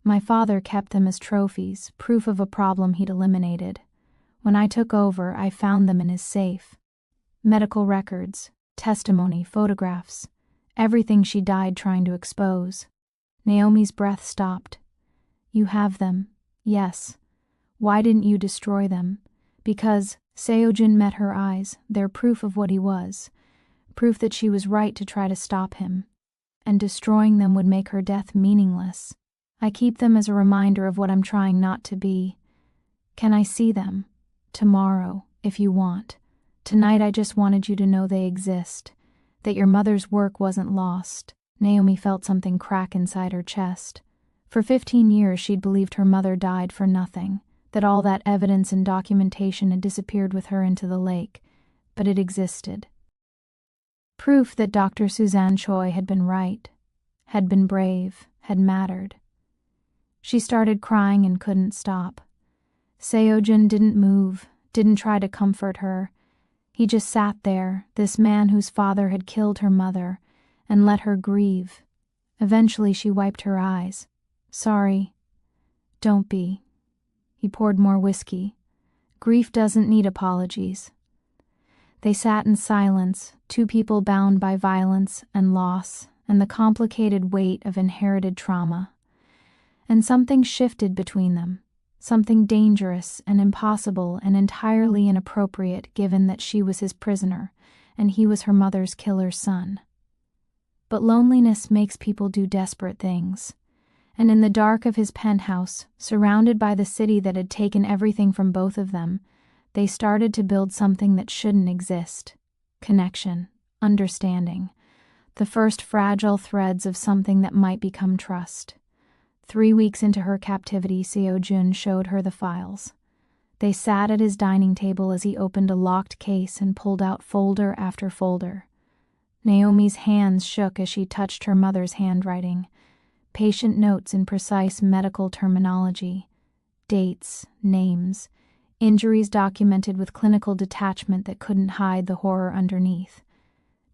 My father kept them as trophies, proof of a problem he'd eliminated. When I took over, I found them in his safe. Medical records, testimony, photographs, everything she died trying to expose. Naomi's breath stopped. You have them, yes. Why didn't you destroy them? Because, Seo-jun met her eyes, they're proof of what he was. Proof that she was right to try to stop him. And destroying them would make her death meaningless. I keep them as a reminder of what I'm trying not to be. Can I see them? Tomorrow, if you want. Tonight I just wanted you to know they exist. That your mother's work wasn't lost. Naomi felt something crack inside her chest. For 15 years she'd believed her mother died for nothing. That all that evidence and documentation had disappeared with her into the lake. But it existed. Proof that Dr. Suzanne Choi had been right. Had been brave. Had mattered. She started crying and couldn't stop. Seo-jun didn't move, didn't try to comfort her. He just sat there, this man whose father had killed her mother, and let her grieve. Eventually she wiped her eyes. Sorry. Don't be. He poured more whiskey. Grief doesn't need apologies. They sat in silence, two people bound by violence and loss and the complicated weight of inherited trauma. And something shifted between them, something dangerous and impossible and entirely inappropriate given that she was his prisoner and he was her mother's killer's son. But loneliness makes people do desperate things. And in the dark of his penthouse, surrounded by the city that had taken everything from both of them, they started to build something that shouldn't exist. Connection, understanding, the first fragile threads of something that might become trust. 3 weeks into her captivity, Seo-jun showed her the files. They sat at his dining table as he opened a locked case and pulled out folder after folder. Naomi's hands shook as she touched her mother's handwriting. Patient notes in precise medical terminology, dates, names, injuries documented with clinical detachment that couldn't hide the horror underneath.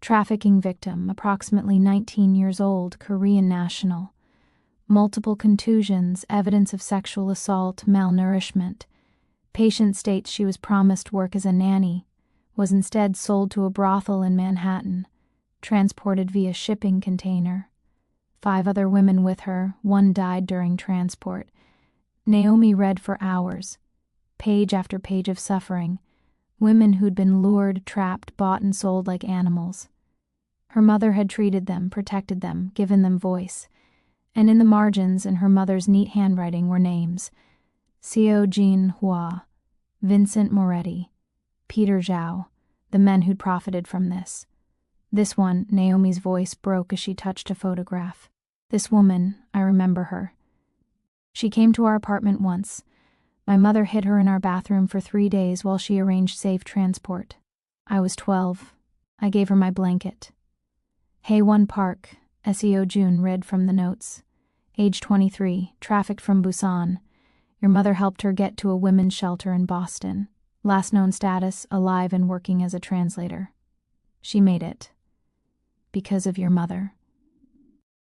Trafficking victim, approximately 19 years old, Korean national. Multiple contusions, evidence of sexual assault, malnourishment. Patient states she was promised work as a nanny, was instead sold to a brothel in Manhattan, transported via shipping container. 5 other women with her, 1 died during transport. Naomi read for hours, page after page of suffering, women who'd been lured, trapped, bought and sold like animals. Her mother had treated them, protected them, given them voice, and in the margins in her mother's neat handwriting were names: Seo-jin Hwa, Vincent Moretti, Peter Zhao, the men who'd profited from this. This one, Naomi's voice broke as she touched a photograph. This woman, I remember her. She came to our apartment once. My mother hid her in our bathroom for 3 days while she arranged safe transport. I was 12. I gave her my blanket. Haewon Park, Seo-jun read from the notes. Age 23, trafficked from Busan. Your mother helped her get to a women's shelter in Boston. Last known status, alive and working as a translator. She made it. Because of your mother.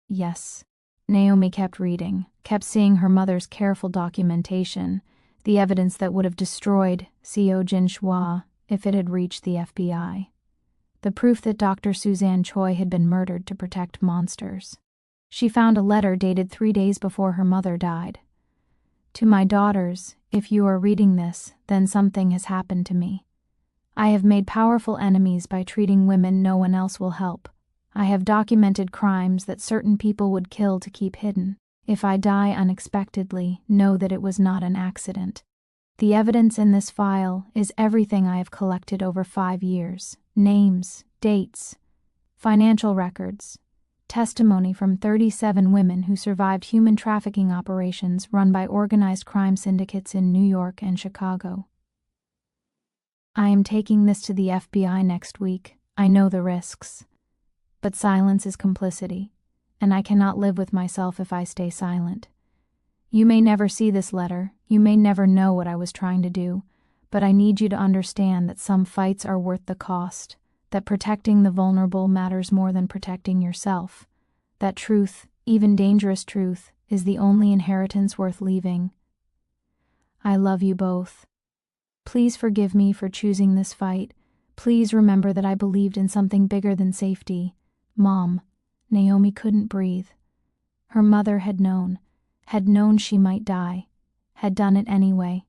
Yes. Naomi kept reading, kept seeing her mother's careful documentation, The evidence that would have destroyed Seo Jin-shua if it had reached the FBI. The proof that Dr. Suzanne Choi had been murdered to protect monsters. She found a letter dated 3 days before her mother died. To my daughters, if you are reading this, then something has happened to me. I have made powerful enemies by treating women no one else will help. I have documented crimes that certain people would kill to keep hidden. If I die unexpectedly, know that it was not an accident. The evidence in this file is everything I have collected over 5 years. Names, dates, financial records, testimony from 37 women who survived human trafficking operations run by organized crime syndicates in New York and Chicago. I am taking this to the FBI next week. I know the risks. But silence is complicity, and I cannot live with myself if I stay silent. You may never see this letter, you may never know what I was trying to do, but I need you to understand that some fights are worth the cost, that protecting the vulnerable matters more than protecting yourself, that truth, even dangerous truth, is the only inheritance worth leaving. I love you both. Please forgive me for choosing this fight. Please remember that I believed in something bigger than safety. Mom, Naomi couldn't breathe. Her mother had known she might die, had done it anyway.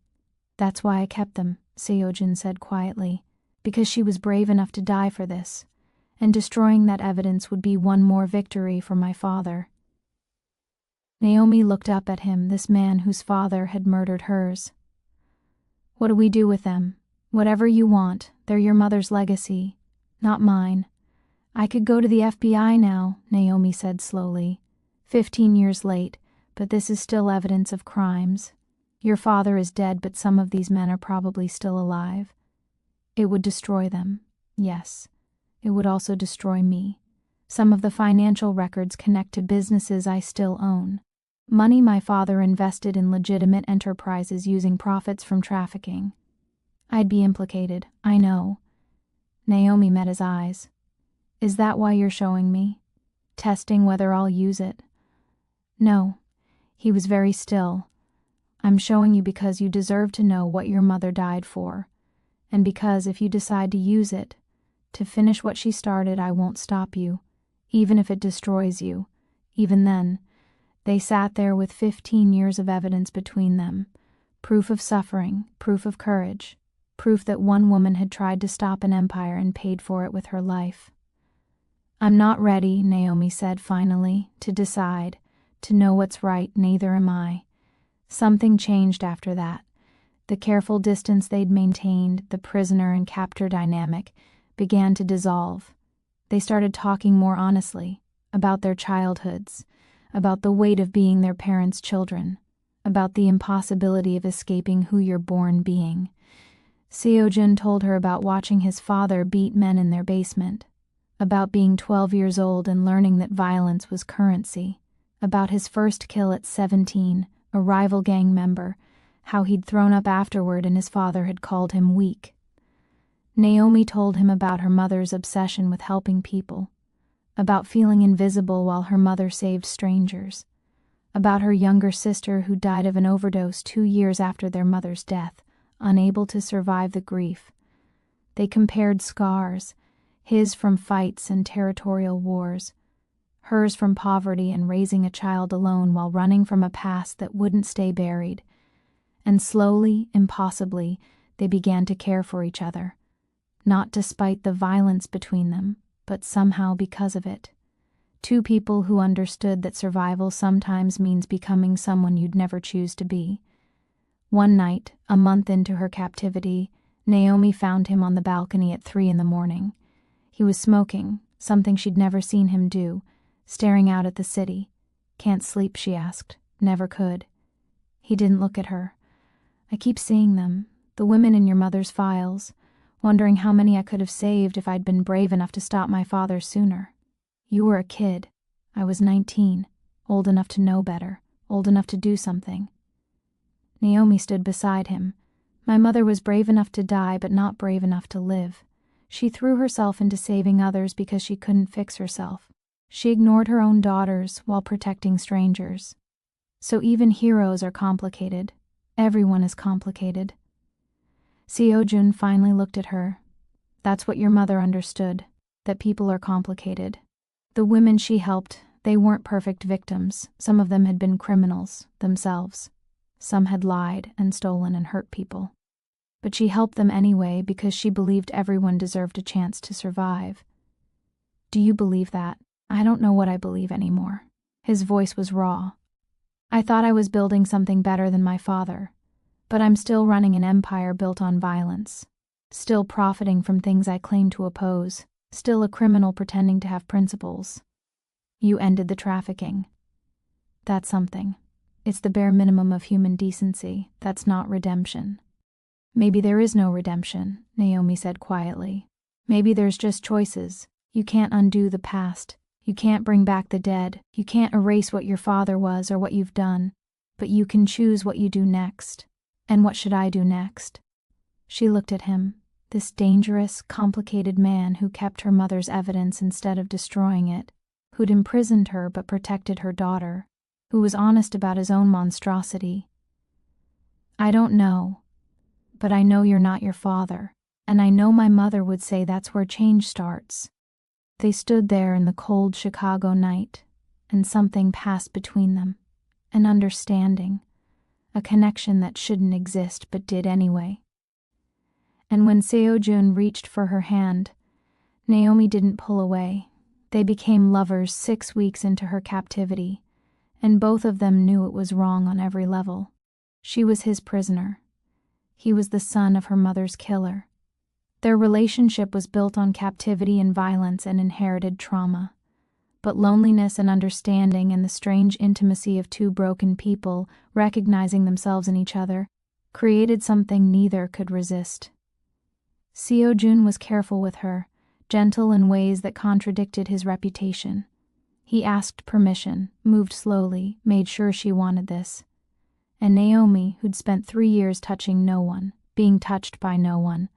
That's why I kept them, Seojin said quietly, because she was brave enough to die for this, and destroying that evidence would be one more victory for my father. Naomi looked up at him, this man whose father had murdered hers. What do we do with them? Whatever you want, they're your mother's legacy, not mine. I could go to the FBI now, Naomi said slowly. 15 years late, but this is still evidence of crimes. Your father is dead, but some of these men are probably still alive. It would destroy them, yes. It would also destroy me. Some of the financial records connect to businesses I still own. Money my father invested in legitimate enterprises using profits from trafficking. I'd be implicated, I know. Naomi met his eyes. Is that why you're showing me? Testing whether I'll use it? No. He was very still. I'm showing you because you deserve to know what your mother died for. And because if you decide to use it, to finish what she started, I won't stop you, even if it destroys you. Even then, they sat there with 15 years of evidence between them. Proof of suffering, proof of courage, proof that one woman had tried to stop an empire and paid for it with her life. I'm not ready, Naomi said finally, to decide, to know what's right, neither am I. Something changed after that. The careful distance they'd maintained, the prisoner and captor dynamic, began to dissolve. They started talking more honestly, about their childhoods, about the weight of being their parents' children, about the impossibility of escaping who you're born being. Seojin told her about watching his father beat men in their basement, about being 12 years old and learning that violence was currency, about his first kill at 17, a rival gang member, how he'd thrown up afterward and his father had called him weak. Naomi told him about her mother's obsession with helping people, about feeling invisible while her mother saved strangers, about her younger sister who died of an overdose 2 years after their mother's death, unable to survive the grief. They compared scars, his from fights and territorial wars, hers from poverty and raising a child alone while running from a past that wouldn't stay buried. And slowly, impossibly, they began to care for each other, not despite the violence between them, but somehow because of it. Two people who understood that survival sometimes means becoming someone you'd never choose to be. One night, a month into her captivity, Naomi found him on the balcony at 3 a.m. He was smoking, something she'd never seen him do, staring out at the city. Can't sleep, she asked. Never could. He didn't look at her. I keep seeing them, the women in your mother's files, wondering how many I could have saved if I'd been brave enough to stop my father sooner. You were a kid. I was 19, old enough to know better, old enough to do something. Naomi stood beside him. My mother was brave enough to die, but not brave enough to live. She threw herself into saving others because she couldn't fix herself. She ignored her own daughters while protecting strangers. So even heroes are complicated. Everyone is complicated. Seo-jun finally looked at her. That's what your mother understood, that people are complicated. The women she helped, they weren't perfect victims. Some of them had been criminals themselves. Some had lied and stolen and hurt people. But she helped them anyway because she believed everyone deserved a chance to survive. Do you believe that? I don't know what I believe anymore. His voice was raw. I thought I was building something better than my father, but I'm still running an empire built on violence, still profiting from things I claim to oppose, still a criminal pretending to have principles. You ended the trafficking. That's something. It's the bare minimum of human decency. That's not redemption. Maybe there is no redemption, Naomi said quietly. Maybe there's just choices. You can't undo the past. You can't bring back the dead. You can't erase what your father was or what you've done. But you can choose what you do next. And what should I do next? She looked at him, this dangerous, complicated man who kept her mother's evidence instead of destroying it, who'd imprisoned her but protected her daughter, who was honest about his own monstrosity. I don't know, but I know you're not your father, and I know my mother would say that's where change starts. They stood there in the cold Chicago night, and something passed between them, an understanding, a connection that shouldn't exist but did anyway. And when Seo-jun reached for her hand, Naomi didn't pull away. They became lovers 6 weeks into her captivity, and both of them knew it was wrong on every level. She was his prisoner. He was the son of her mother's killer. Their relationship was built on captivity and violence and inherited trauma. But loneliness and understanding and the strange intimacy of two broken people recognizing themselves in each other created something neither could resist. Seo-jun was careful with her, gentle in ways that contradicted his reputation. He asked permission, moved slowly, made sure she wanted this. And Naomi, who'd spent 3 years touching no one, being touched by no one,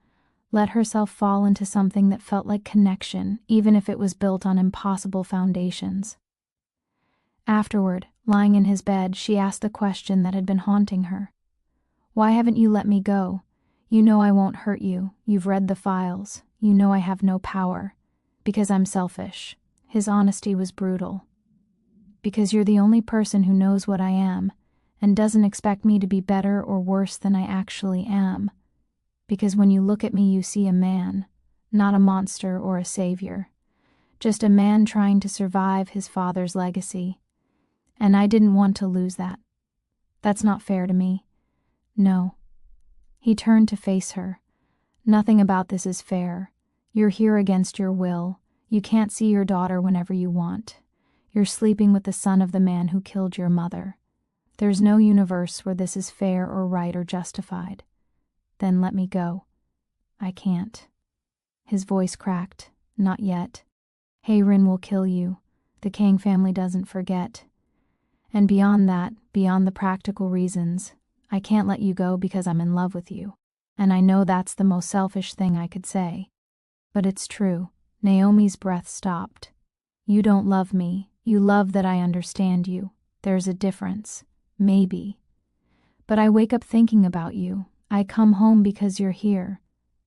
let herself fall into something that felt like connection, even if it was built on impossible foundations. Afterward, lying in his bed, she asked the question that had been haunting her. Why haven't you let me go? You know I won't hurt you. You've read the files. You know I have no power. Because I'm selfish. His honesty was brutal. Because you're the only person who knows what I am, and doesn't expect me to be better or worse than I actually am. Because when you look at me you see a man, not a monster or a savior. Just a man trying to survive his father's legacy. And I didn't want to lose that. That's not fair to me. No. He turned to face her. Nothing about this is fair. You're here against your will. You can't see your daughter whenever you want. You're sleeping with the son of the man who killed your mother. There's no universe where this is fair or right or justified. Then let me go. I can't. His voice cracked. Not yet. Hae-rin will kill you. The Kang family doesn't forget. And beyond that, beyond the practical reasons, I can't let you go because I'm in love with you. And I know that's the most selfish thing I could say. But it's true. Naomi's breath stopped. You don't love me. You love that I understand you. There's a difference. Maybe. But I wake up thinking about you. I come home because you're here.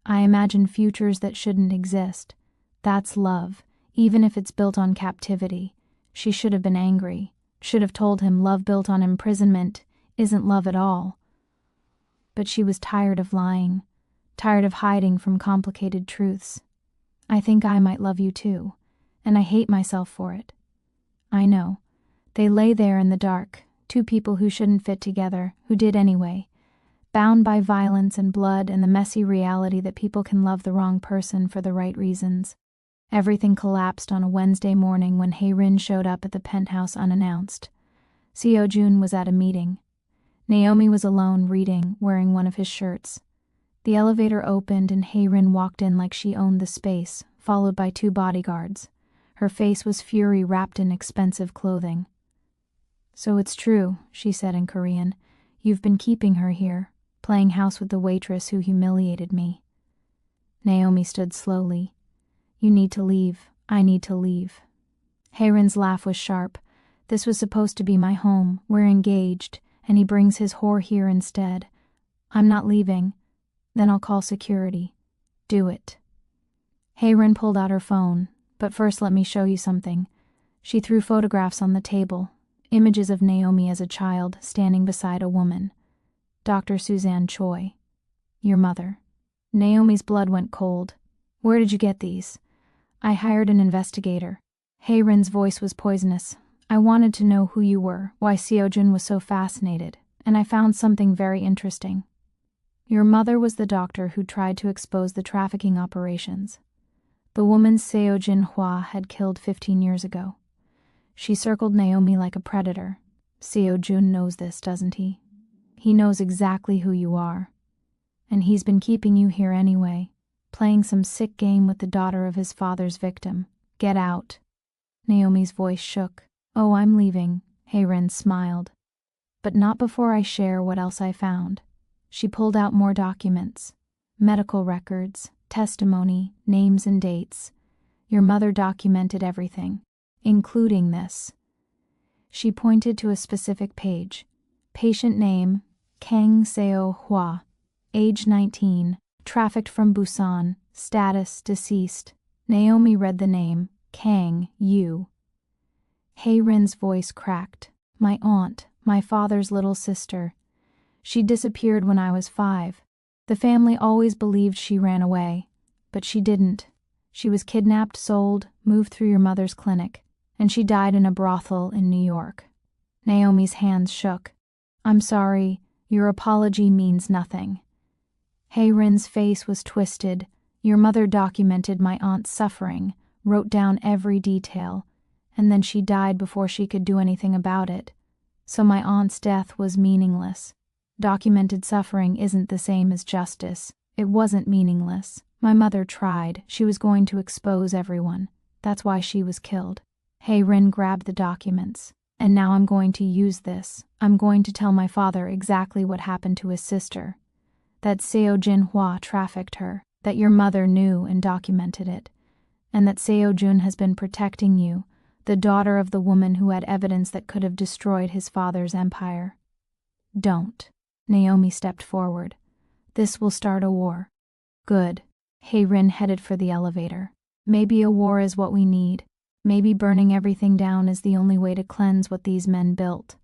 I imagine futures that shouldn't exist. That's love, even if it's built on captivity. She should have been angry. Should have told him love built on imprisonment isn't love at all. But she was tired of lying, tired of hiding from complicated truths. I think I might love you too, and I hate myself for it. I know. They lay there in the dark, two people who shouldn't fit together, who did anyway, bound by violence and blood and the messy reality that people can love the wrong person for the right reasons. Everything collapsed on a Wednesday morning when Hae-rin showed up at the penthouse unannounced. Seo-jun was at a meeting. Naomi was alone, reading, wearing one of his shirts. The elevator opened and Hae-rin walked in like she owned the space, followed by 2 bodyguards. Her face was fury wrapped in expensive clothing. So it's true, she said in Korean. You've been keeping her here, playing house with the waitress who humiliated me. Naomi stood slowly. You need to leave. I need to leave. Hae-rin's laugh was sharp. This was supposed to be my home. We're engaged, and he brings his whore here instead. I'm not leaving. Then I'll call security. Do it. Hayren pulled out her phone. But first let me show you something. She threw photographs on the table, images of Naomi as a child standing beside a woman. Dr. Suzanne Choi. Your mother. Naomi's blood went cold. Where did you get these? I hired an investigator. Hayren's voice was poisonous. I wanted to know who you were, why Seojun was so fascinated, and I found something very interesting. Your mother was the doctor who tried to expose the trafficking operations. The woman Seojun Hwa had killed 15 years ago. She circled Naomi like a predator. Seojun knows this, doesn't he? He knows exactly who you are. And he's been keeping you here anyway, playing some sick game with the daughter of his father's victim. Get out. Naomi's voice shook. Oh, I'm leaving. Hayren smiled. But not before I share what else I found. She pulled out more documents. Medical records, testimony, names and dates. Your mother documented everything, including this. She pointed to a specific page. Patient name, Kang Seo Hwa. Age 19, trafficked from Busan, status deceased. Naomi read the name, Kang Yu. Hayren's voice cracked. My aunt, my father's little sister. She disappeared when I was 5. The family always believed she ran away, but she didn't. She was kidnapped, sold, moved through your mother's clinic, and she died in a brothel in New York. Naomi's hands shook. I'm sorry, your apology means nothing. Hayren's face was twisted. Your mother documented my aunt's suffering, wrote down every detail, and then she died before she could do anything about it. So my aunt's death was meaningless. Documented suffering isn't the same as justice. It wasn't meaningless. My mother tried. She was going to expose everyone. That's why she was killed. Hayren grabbed the documents. And now I'm going to use this. I'm going to tell my father exactly what happened to his sister. That Seojun Hwa trafficked her. That your mother knew and documented it. And that Seojun has been protecting you, the daughter of the woman who had evidence that could have destroyed his father's empire. Don't. Naomi stepped forward. This will start a war. Good. Hayren headed for the elevator. Maybe a war is what we need. Maybe burning everything down is the only way to cleanse what these men built.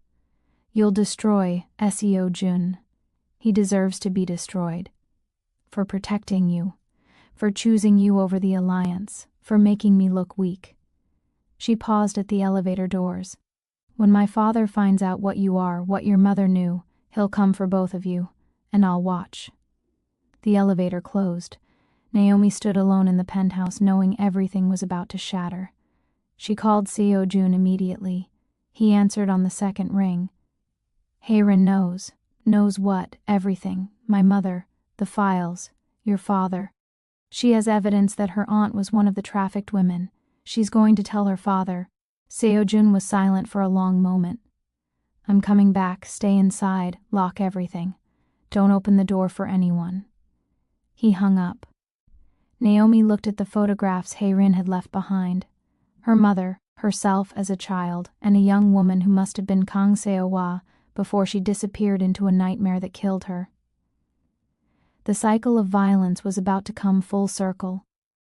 You'll destroy Seojun. He deserves to be destroyed. For protecting you. For choosing you over the alliance. For making me look weak. She paused at the elevator doors. When my father finds out what you are, what your mother knew, he'll come for both of you, and I'll watch. The elevator closed. Naomi stood alone in the penthouse, knowing everything was about to shatter. She called Seojun immediately. He answered on the second ring. Hayren knows. Knows what? Everything. My mother. The files. Your father. She has evidence that her aunt was one of the trafficked women. She's going to tell her father. Seojun was silent for a long moment. I'm coming back. Stay inside. Lock everything. Don't open the door for anyone. He hung up. Naomi looked at the photographs Hayren had left behind. Her mother, herself as a child, and a young woman who must have been Kang Seo-hwa before she disappeared into a nightmare that killed her. The cycle of violence was about to come full circle,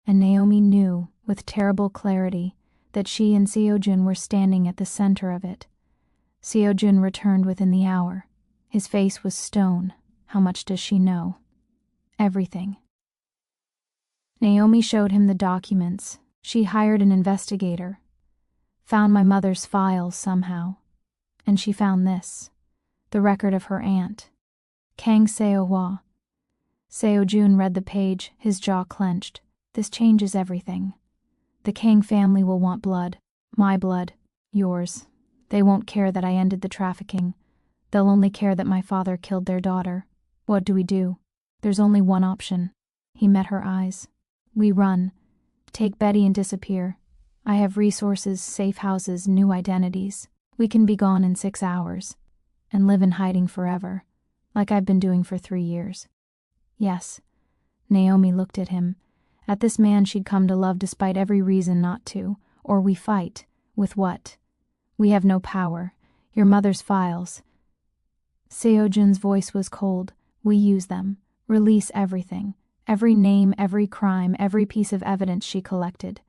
and Naomi knew, with terrible clarity, that she and Seojun were standing at the center of it. Seojun returned within the hour. His face was stone. How much does she know? Everything. Naomi showed him the documents. She hired an investigator. Found my mother's files somehow. And she found this. The record of her aunt. Kang Seo-hwa. Seojun read the page, his jaw clenched. This changes everything. The Kang family will want blood. My blood. Yours. They won't care that I ended the trafficking. They'll only care that my father killed their daughter. What do we do? There's only one option. He met her eyes. We run. Take Betty and disappear. I have resources, safe houses, new identities. We can be gone in 6 hours. And live in hiding forever. Like I've been doing for 3 years. Yes. Naomi looked at him. At this man she'd come to love despite every reason not to. Or we fight. With what? We have no power. Your mother's files. Seojun's voice was cold. We use them. Release everything. Every name, every crime, every piece of evidence she collected.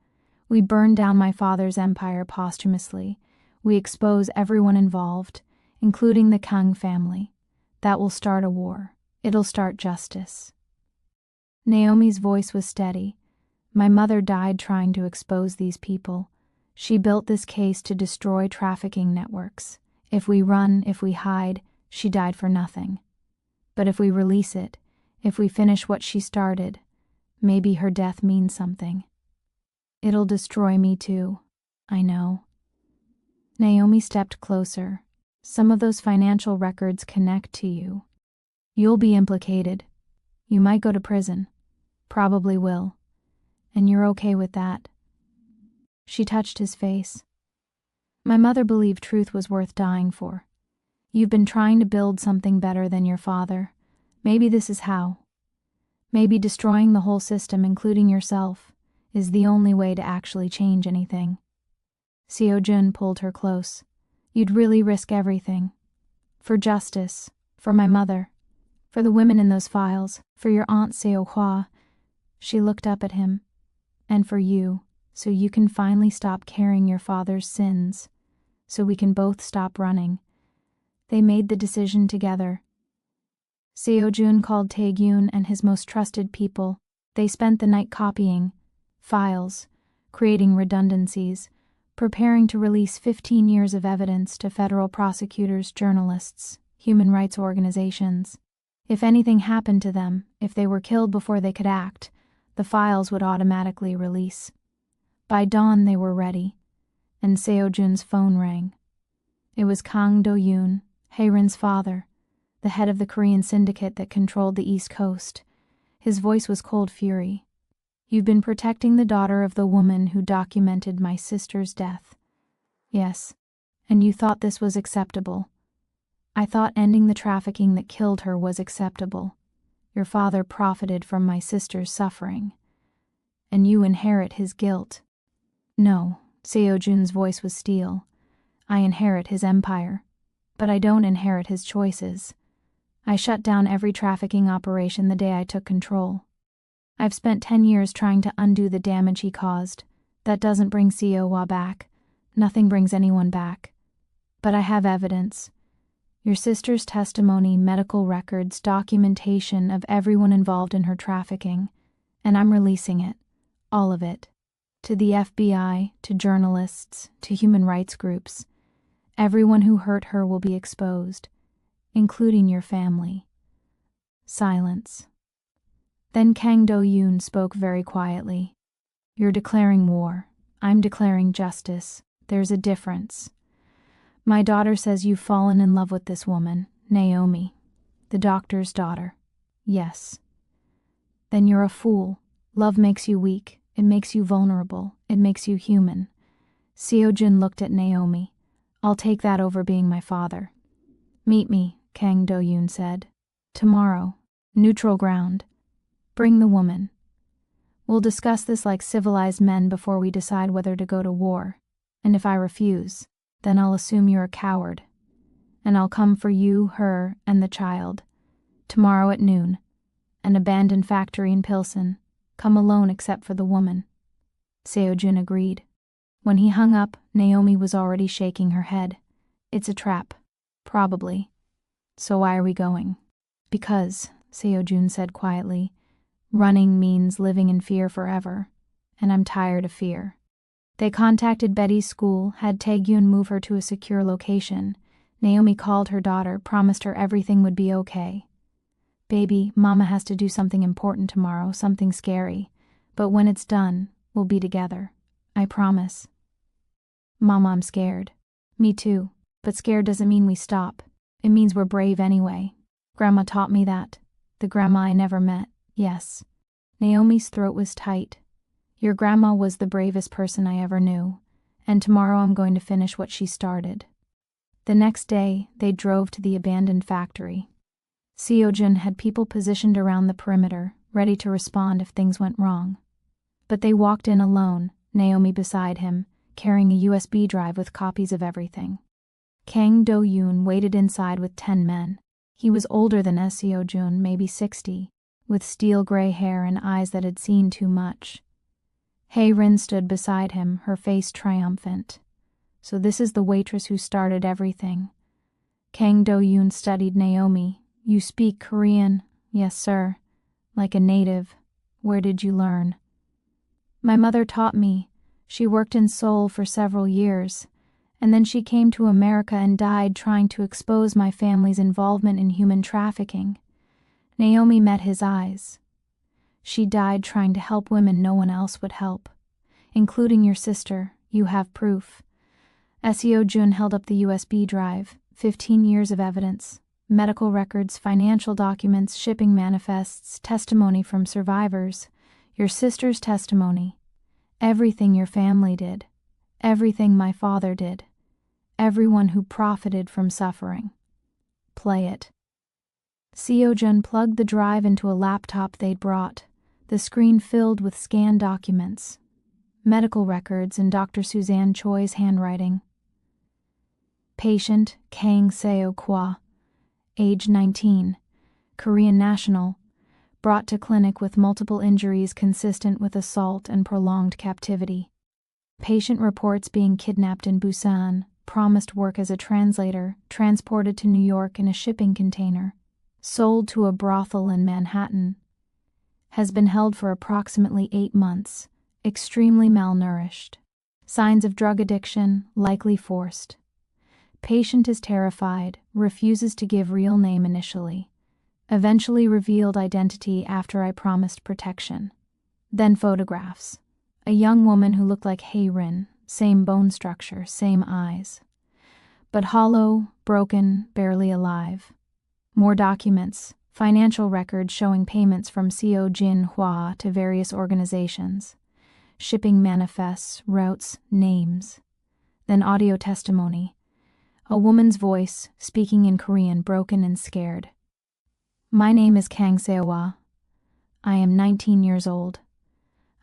We burn down my father's empire posthumously. We expose everyone involved, including the Kang family. That will start a war. It'll start justice. Naomi's voice was steady. My mother died trying to expose these people. She built this case to destroy trafficking networks. If we run, if we hide, she died for nothing. But if we release it, if we finish what she started, maybe her death means something. It'll destroy me too. I know. Naomi stepped closer. Some of those financial records connect to you. You'll be implicated. You might go to prison. Probably will. And you're okay with that. She touched his face. My mother believed truth was worth dying for. You've been trying to build something better than your father. Maybe this is how. Maybe destroying the whole system, including yourself, is the only way to actually change anything. Seojun pulled her close. You'd really risk everything. For justice, for my mother, for the women in those files, for your aunt Seohwa. She looked up at him. And for you, so you can finally stop carrying your father's sins, so we can both stop running. They made the decision together. Seojun called Taegyun and his most trusted people. They spent the night copying files, creating redundancies, preparing to release 15 years of evidence to federal prosecutors, journalists, human rights organizations. If anything happened to them, if they were killed before they could act, the files would automatically release. By dawn they were ready, and Seojun's phone rang. It was Kang Do-yoon, Hae-rin's father, the head of the Korean syndicate that controlled the East Coast. His voice was cold fury. You've been protecting the daughter of the woman who documented my sister's death. Yes, and you thought this was acceptable. I thought ending the trafficking that killed her was acceptable. Your father profited from my sister's suffering, and you inherit his guilt. No, Seojun's voice was steel. I inherit his empire, but I don't inherit his choices. I shut down every trafficking operation the day I took control. I've spent 10 years trying to undo the damage he caused. That doesn't bring Seohwa back. Nothing brings anyone back. But I have evidence. Your sister's testimony, medical records, documentation of everyone involved in her trafficking, and I'm releasing it, all of it, to the FBI, to journalists, to human rights groups. Everyone who hurt her will be exposed, including your family. Silence. Then Kang Do-yoon spoke very quietly. You're declaring war. I'm declaring justice. There's a difference. My daughter says you've fallen in love with this woman, Naomi, the doctor's daughter. Yes. Then you're a fool. Love makes you weak. It makes you vulnerable. It makes you human. Seojun looked at Naomi. I'll take that over being my father. Meet me, Kang Do-yoon said. Tomorrow. Neutral ground. Bring the woman. We'll discuss this like civilized men before we decide whether to go to war. And if I refuse, then I'll assume you're a coward. And I'll come for you, her, and the child. Tomorrow at noon. An abandoned factory in Pilsen. Come alone except for the woman. Seojun agreed. When he hung up, Naomi was already shaking her head. It's a trap. Probably. So why are we going? Because, Seojun said quietly, running means living in fear forever, and I'm tired of fear. They contacted Betty's school, had Taegyun move her to a secure location. Naomi called her daughter, promised her everything would be okay. Baby, Mama has to do something important tomorrow, something scary. But when it's done, we'll be together. I promise. Mama, I'm scared. Me too. But scared doesn't mean we stop. It means we're brave anyway. Grandma taught me that. The grandma I never met. Yes. Naomi's throat was tight. Your grandma was the bravest person I ever knew, and tomorrow I'm going to finish what she started. The next day, they drove to the abandoned factory. Seojun had people positioned around the perimeter, ready to respond if things went wrong. But they walked in alone, Naomi beside him, carrying a USB drive with copies of everything. Kang Do-yoon waited inside with 10 men. He was older than Seo Jun, maybe 60, with steel gray hair and eyes that had seen too much. Hye-rin stood beside him, her face triumphant. So this is the waitress who started everything. Kang Do-yoon studied Naomi. You speak Korean? Yes, sir. Like a native. Where did you learn? My mother taught me. She worked in Seoul for several years, and then she came to America and died trying to expose my family's involvement in human trafficking. Naomi met his eyes. She died trying to help women no one else would help, including your sister. You have proof. Seo Jun held up the USB drive, 15 years of evidence, medical records, financial documents, shipping manifests, testimony from survivors, your sister's testimony, everything your family did, everything my father did, everyone who profited from suffering. Play it. Seo Jun plugged the drive into a laptop they'd brought, the screen filled with scanned documents, medical records in Dr. Suzanne Choi's handwriting. Patient Kang Seo-kwa, age 19, Korean national, brought to clinic with multiple injuries consistent with assault and prolonged captivity. Patient reports being kidnapped in Busan, promised work as a translator, transported to New York in a shipping container, sold to a brothel in Manhattan. Has been held for approximately 8 months, extremely malnourished. Signs of drug addiction, likely forced. Patient is terrified, refuses to give real name initially. Eventually revealed identity after I promised protection. Then photographs. A young woman who looked like Hye-rin, same bone structure, same eyes. But hollow, broken, barely alive. More documents, financial records showing payments from Seo Jin Hwa to various organizations. Shipping manifests, routes, names. Then audio testimony. A woman's voice, speaking in Korean, broken and scared. My name is Kang Seo-wa. I am 19 years old.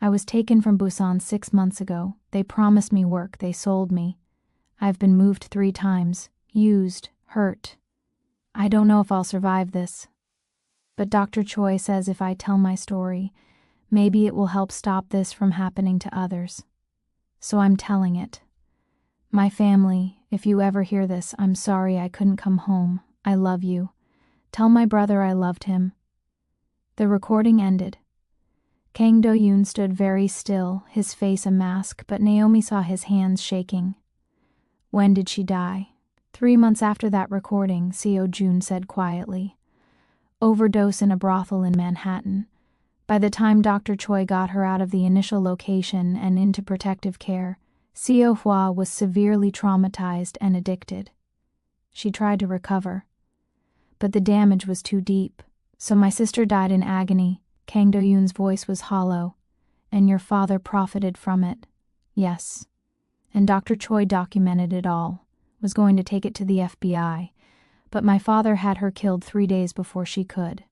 I was taken from Busan 6 months ago. They promised me work, they sold me. I've been moved 3 times, used, hurt. I don't know if I'll survive this. But Dr. Choi says if I tell my story, maybe it will help stop this from happening to others. So I'm telling it. My family, if you ever hear this, I'm sorry I couldn't come home. I love you. Tell my brother I loved him. The recording ended. Kang Do-yoon stood very still, his face a mask, but Naomi saw his hands shaking. When did she die? 3 months after that recording, Seo Jun said quietly. Overdose in a brothel in Manhattan. By the time Dr. Choi got her out of the initial location and into protective care, Seo Hwa was severely traumatized and addicted. She tried to recover. But the damage was too deep, so my sister died in agony. Kang Do-yoon's voice was hollow. And your father profited from it. Yes. And Dr. Choi documented it all, was going to take it to the FBI, but my father had her killed 3 days before she could.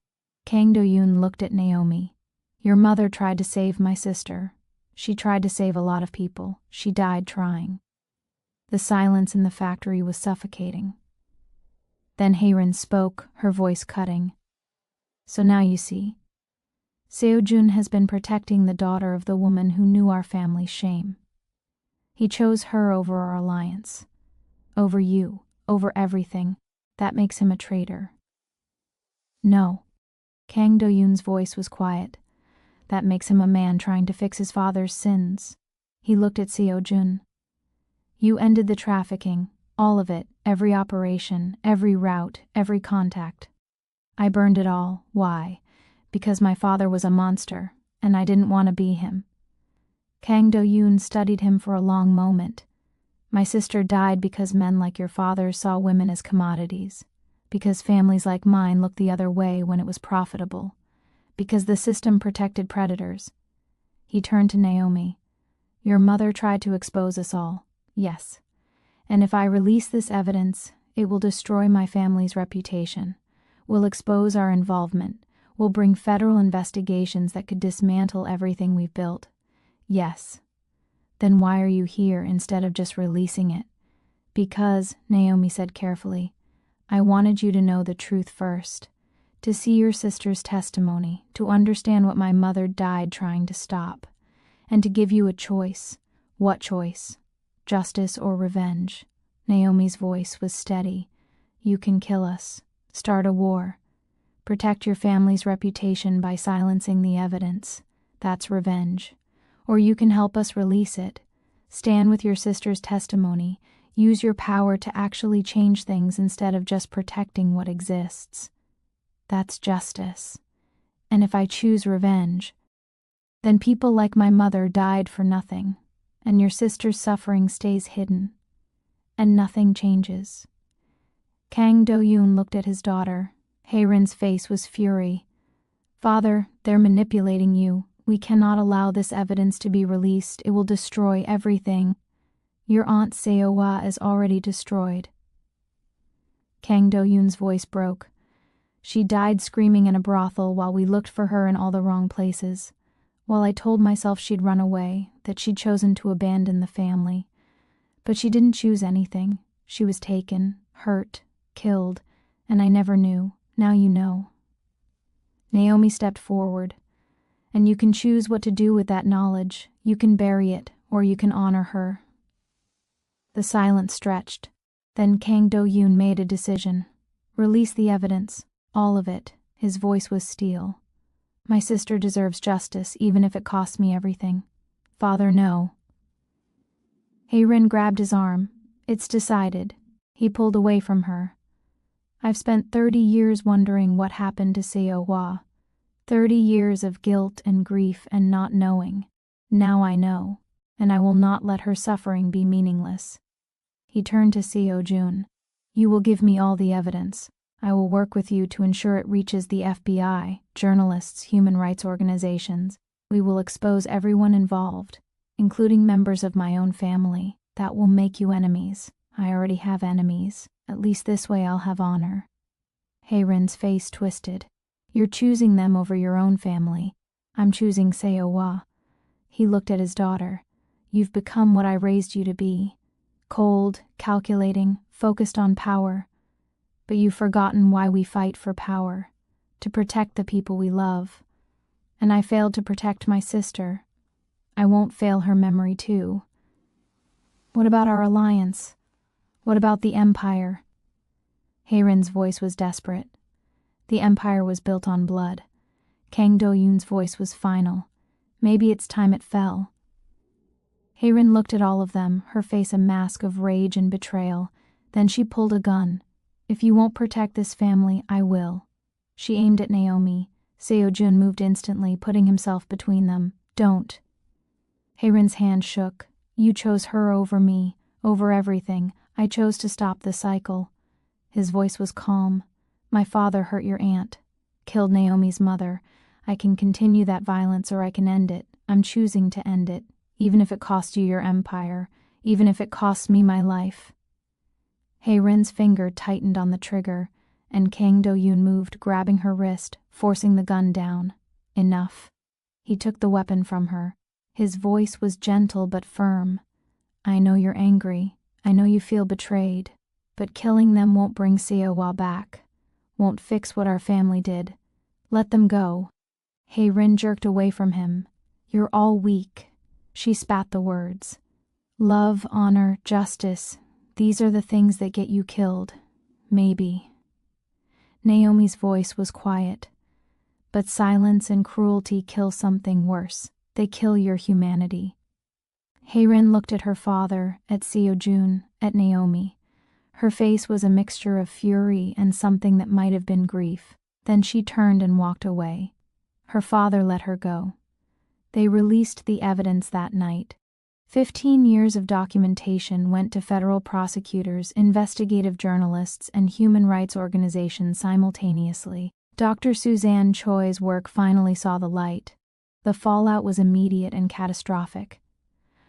Kang Do-yoon looked at Naomi. Your mother tried to save my sister. She tried to save a lot of people. She died trying. The silence in the factory was suffocating. Then Hye-rin spoke, her voice cutting. So now you see. Seo Jun has been protecting the daughter of the woman who knew our family's shame. He chose her over our alliance. Over you, over everything. That makes him a traitor. No. Kang Do-yoon's voice was quiet. That makes him a man trying to fix his father's sins. He looked at Seo Jun. You ended the trafficking, all of it, every operation, every route, every contact. I burned it all. Why? Because my father was a monster, and I didn't want to be him. Kang Do-yoon studied him for a long moment. My sister died because men like your father saw women as commodities, because families like mine looked the other way when it was profitable, because the system protected predators. He turned to Naomi. Your mother tried to expose us all, yes. And if I release this evidence, it will destroy my family's reputation, will expose our involvement, will bring federal investigations that could dismantle everything we've built. Yes. Then why are you here instead of just releasing it? Because, Naomi said carefully, I wanted you to know the truth first, to see your sister's testimony, to understand what my mother died trying to stop, and to give you a choice. What choice? Justice or revenge? Naomi's voice was steady. You can kill us, start a war, protect your family's reputation by silencing the evidence. That's revenge. Or you can help us release it. Stand with your sister's testimony. Use your power to actually change things instead of just protecting what exists. That's justice. And if I choose revenge, then people like my mother died for nothing, and your sister's suffering stays hidden, and nothing changes. Kang Do-yoon looked at his daughter. Hae-rin's face was fury. Father, they're manipulating you. We cannot allow this evidence to be released. It will destroy everything. Your aunt Seo-wa is already destroyed. Kang Do-yoon's voice broke. She died screaming in a brothel while we looked for her in all the wrong places. While I told myself she'd run away, that she'd chosen to abandon the family. But she didn't choose anything. She was taken, hurt, killed, and I never knew. Now you know. Naomi stepped forward. And you can choose what to do with that knowledge. You can bury it, or you can honor her. The silence stretched. Then Kang Do-yoon made a decision. Release the evidence. All of it. His voice was steel. My sister deserves justice, even if it costs me everything. Father, no. Hae-rin grabbed his arm. It's decided. He pulled away from her. I've spent 30 years wondering what happened to Seo-wa. 30 years of guilt and grief and not knowing. Now I know, and I will not let her suffering be meaningless. He turned to Seo-jun. You will give me all the evidence. I will work with you to ensure it reaches the FBI, journalists, human rights organizations. We will expose everyone involved, including members of my own family. That will make you enemies. I already have enemies. At least this way I'll have honor. Hae-rin's face twisted. You're choosing them over your own family. I'm choosing Seo-wa. He looked at his daughter. You've become what I raised you to be. Cold, calculating, focused on power. But you've forgotten why we fight for power. To protect the people we love. And I failed to protect my sister. I won't fail her memory too. What about our alliance? What about the Empire? Hae-rin's voice was desperate. The Empire was built on blood. Kang Do-yoon's voice was final. Maybe it's time it fell. Hae-rin looked at all of them, her face a mask of rage and betrayal. Then she pulled a gun. If you won't protect this family, I will. She aimed at Naomi. Seo-jun moved instantly, putting himself between them. Don't. Hae-rin's hand shook. You chose her over me, over everything. I chose to stop the cycle. His voice was calm. My father hurt your aunt, killed Naomi's mother. I can continue that violence or I can end it. I'm choosing to end it, even if it costs you your empire, even if it costs me my life. Hae-rin's finger tightened on the trigger, and Kang Do-yoon moved, grabbing her wrist, forcing the gun down. Enough. He took the weapon from her. His voice was gentle but firm. I know you're angry. I know you feel betrayed. But killing them won't bring Seo-wa back. Won't fix what our family did. Let them go. Hae-rin jerked away from him. You're all weak. She spat the words. Love, honor, justice. These are the things that get you killed. Maybe. Naomi's voice was quiet. But silence and cruelty kill something worse. They kill your humanity. Hae-rin looked at her father, at Seo-jun, at Naomi. Her face was a mixture of fury and something that might have been grief. Then she turned and walked away. Her father let her go. They released the evidence that night. 15 years of documentation went to federal prosecutors, investigative journalists, and human rights organizations simultaneously. Dr. Suzanne Choi's work finally saw the light. The fallout was immediate and catastrophic.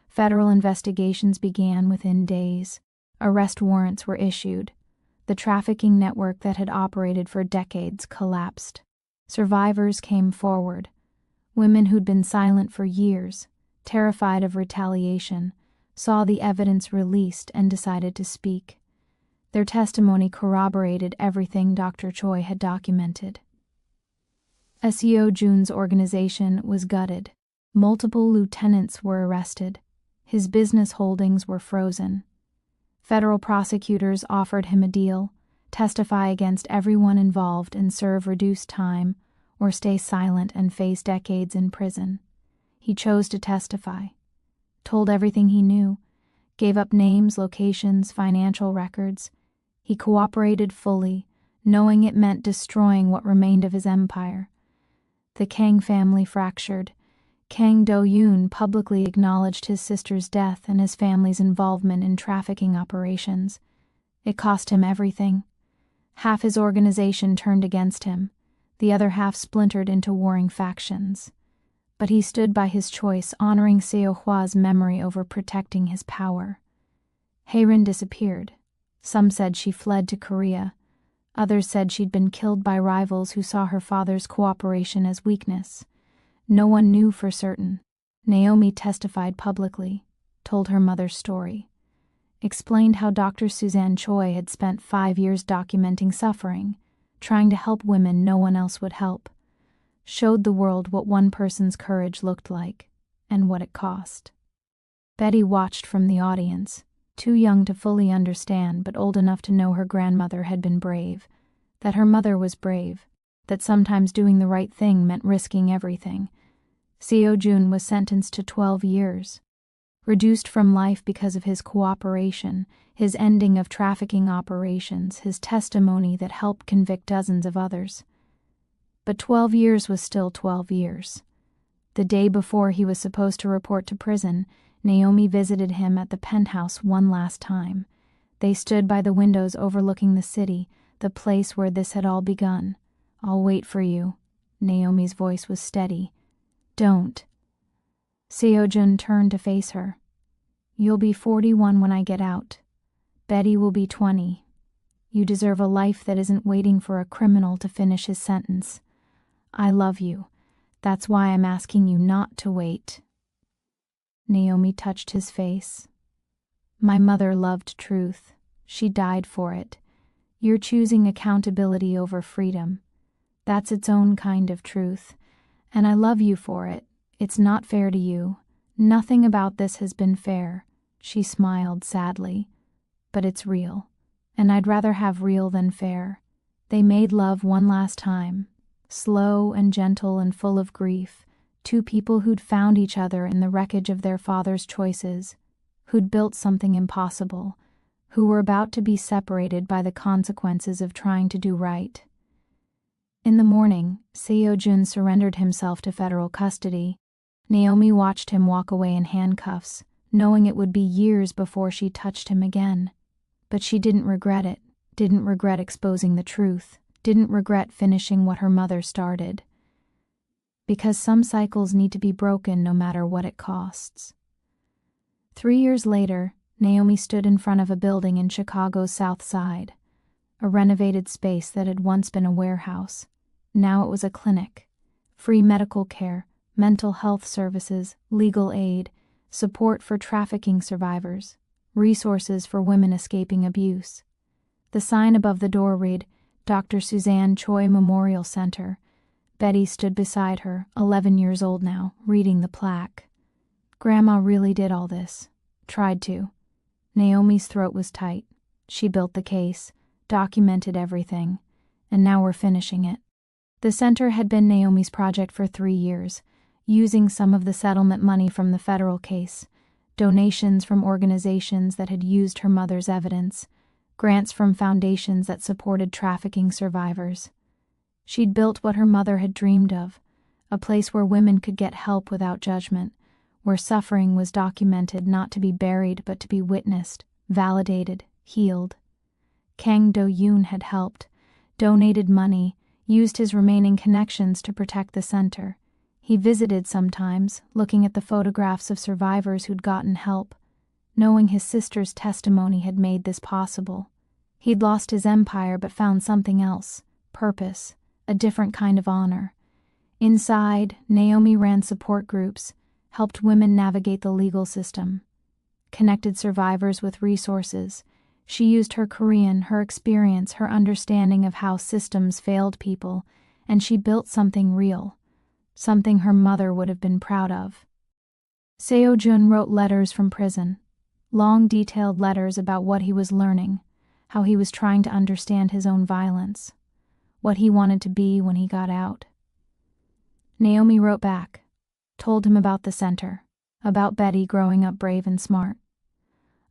Federal investigations began within days. Arrest warrants were issued. The trafficking network that had operated for decades collapsed. Survivors came forward. Women who'd been silent for years, terrified of retaliation, saw the evidence released and decided to speak. Their testimony corroborated everything Dr. Choi had documented. Seo Jun's organization was gutted. Multiple lieutenants were arrested. His business holdings were frozen. Federal prosecutors offered him a deal: testify against everyone involved and serve reduced time, or stay silent and face decades in prison. He chose to testify, told everything he knew, gave up names, locations, financial records. He cooperated fully, knowing it meant destroying what remained of his empire. The Kang family fractured. Kang Do-yoon publicly acknowledged his sister's death and his family's involvement in trafficking operations. It cost him everything. Half his organization turned against him. The other half splintered into warring factions. But he stood by his choice, honoring Seo Hwa's memory over protecting his power. Haerin disappeared. Some said she fled to Korea. Others said she'd been killed by rivals who saw her father's cooperation as weakness. No one knew for certain. Naomi testified publicly, told her mother's story, explained how Dr. Suzanne Choi had spent 5 years documenting suffering, trying to help women no one else would help, showed the world what one person's courage looked like and what it cost. Betty watched from the audience, too young to fully understand but old enough to know her grandmother had been brave, that her mother was brave, that sometimes doing the right thing meant risking everything. Seo Jun was sentenced to 12 years. Reduced from life because of his cooperation, his ending of trafficking operations, his testimony that helped convict dozens of others. But 12 years was still 12 years. The day before he was supposed to report to prison, Naomi visited him at the penthouse one last time. They stood by the windows overlooking the city, the place where this had all begun. "I'll wait for you." Naomi's voice was steady. "Don't." Seo Jun turned to face her. "You'll be 41 when I get out. Betty will be 20. You deserve a life that isn't waiting for a criminal to finish his sentence. I love you. That's why I'm asking you not to wait." Naomi touched his face. "My mother loved truth. She died for it. You're choosing accountability over freedom. That's its own kind of truth. And I love you for it. It's not fair to you. Nothing about this has been fair." She smiled sadly. "But it's real. And I'd rather have real than fair." They made love one last time. Slow and gentle and full of grief. Two people who'd found each other in the wreckage of their father's choices, who'd built something impossible, who were about to be separated by the consequences of trying to do right. In the morning, Seo Jun surrendered himself to federal custody. Naomi watched him walk away in handcuffs, knowing it would be years before she touched him again. But she didn't regret it, didn't regret exposing the truth, didn't regret finishing what her mother started. Because some cycles need to be broken no matter what it costs. 3 years later, Naomi stood in front of a building in Chicago's South Side, a renovated space that had once been a warehouse. Now it was a clinic. Free medical care, mental health services, legal aid, support for trafficking survivors, resources for women escaping abuse. The sign above the door read, "Dr. Suzanne Choi Memorial Center." Betty stood beside her, 11 years old now, reading the plaque. Grandma really did all this. Tried to. Naomi's throat was tight. She built the case, documented everything, and now we're finishing it. The center had been Naomi's project for 3 years, using some of the settlement money from the federal case, donations from organizations that had used her mother's evidence, grants from foundations that supported trafficking survivors. She'd built what her mother had dreamed of, a place where women could get help without judgment, where suffering was documented not to be buried but to be witnessed, validated, healed. Kang Do-yoon had helped, donated money, used his remaining connections to protect the center. He visited sometimes, looking at the photographs of survivors who'd gotten help, knowing his sister's testimony had made this possible. He'd lost his empire but found something else, purpose, a different kind of honor. Inside, Naomi ran support groups, helped women navigate the legal system, connected survivors with resources, She used her Korean, her experience, her understanding of how systems failed people, and she built something real, something her mother would have been proud of. Seo-jun wrote letters from prison, long detailed letters about what he was learning, how he was trying to understand his own violence, what he wanted to be when he got out. Naomi wrote back, told him about the center, about Betty growing up brave and smart,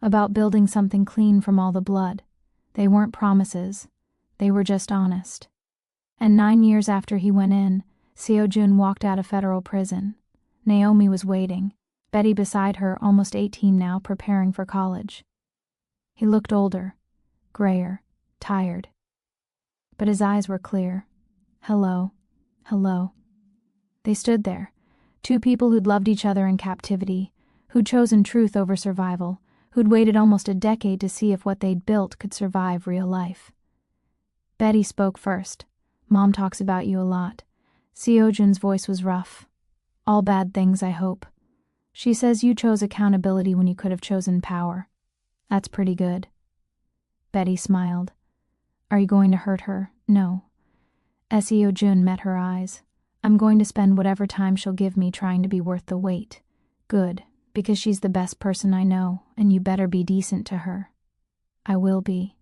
about building something clean from all the blood. They weren't promises, they were just honest. And 9 years after he went in, Seo-jun walked out of federal prison. Naomi was waiting, Betty beside her, almost 18 now, preparing for college. He looked older, grayer, tired. But his eyes were clear. Hello, hello. They stood there, two people who'd loved each other in captivity, who'd chosen truth over survival, who'd waited almost a decade to see if what they'd built could survive real life. Betty spoke first. Mom talks about you a lot. Seo-jun's voice was rough. All bad things, I hope. She says you chose accountability when you could have chosen power. That's pretty good. Betty smiled. Are you going to hurt her? No. Seo-jun met her eyes. I'm going to spend whatever time she'll give me trying to be worth the wait. Good, because she's the best person I know, and you better be decent to her. I will be.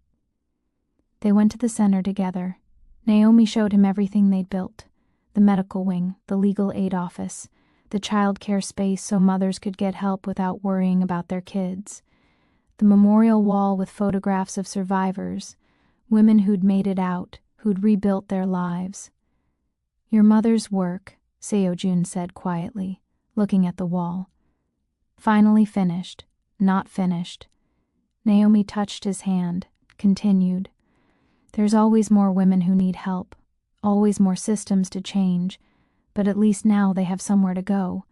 They went to the center together. Naomi showed him everything they'd built. The medical wing, the legal aid office, the child care space so mothers could get help without worrying about their kids, the memorial wall with photographs of survivors, women who'd made it out, who'd rebuilt their lives. Your mother's work, Seo-jun said quietly, looking at the wall. Finally finished, not finished. Naomi touched his hand, continued. There's always more women who need help, always more systems to change, but at least now they have somewhere to go.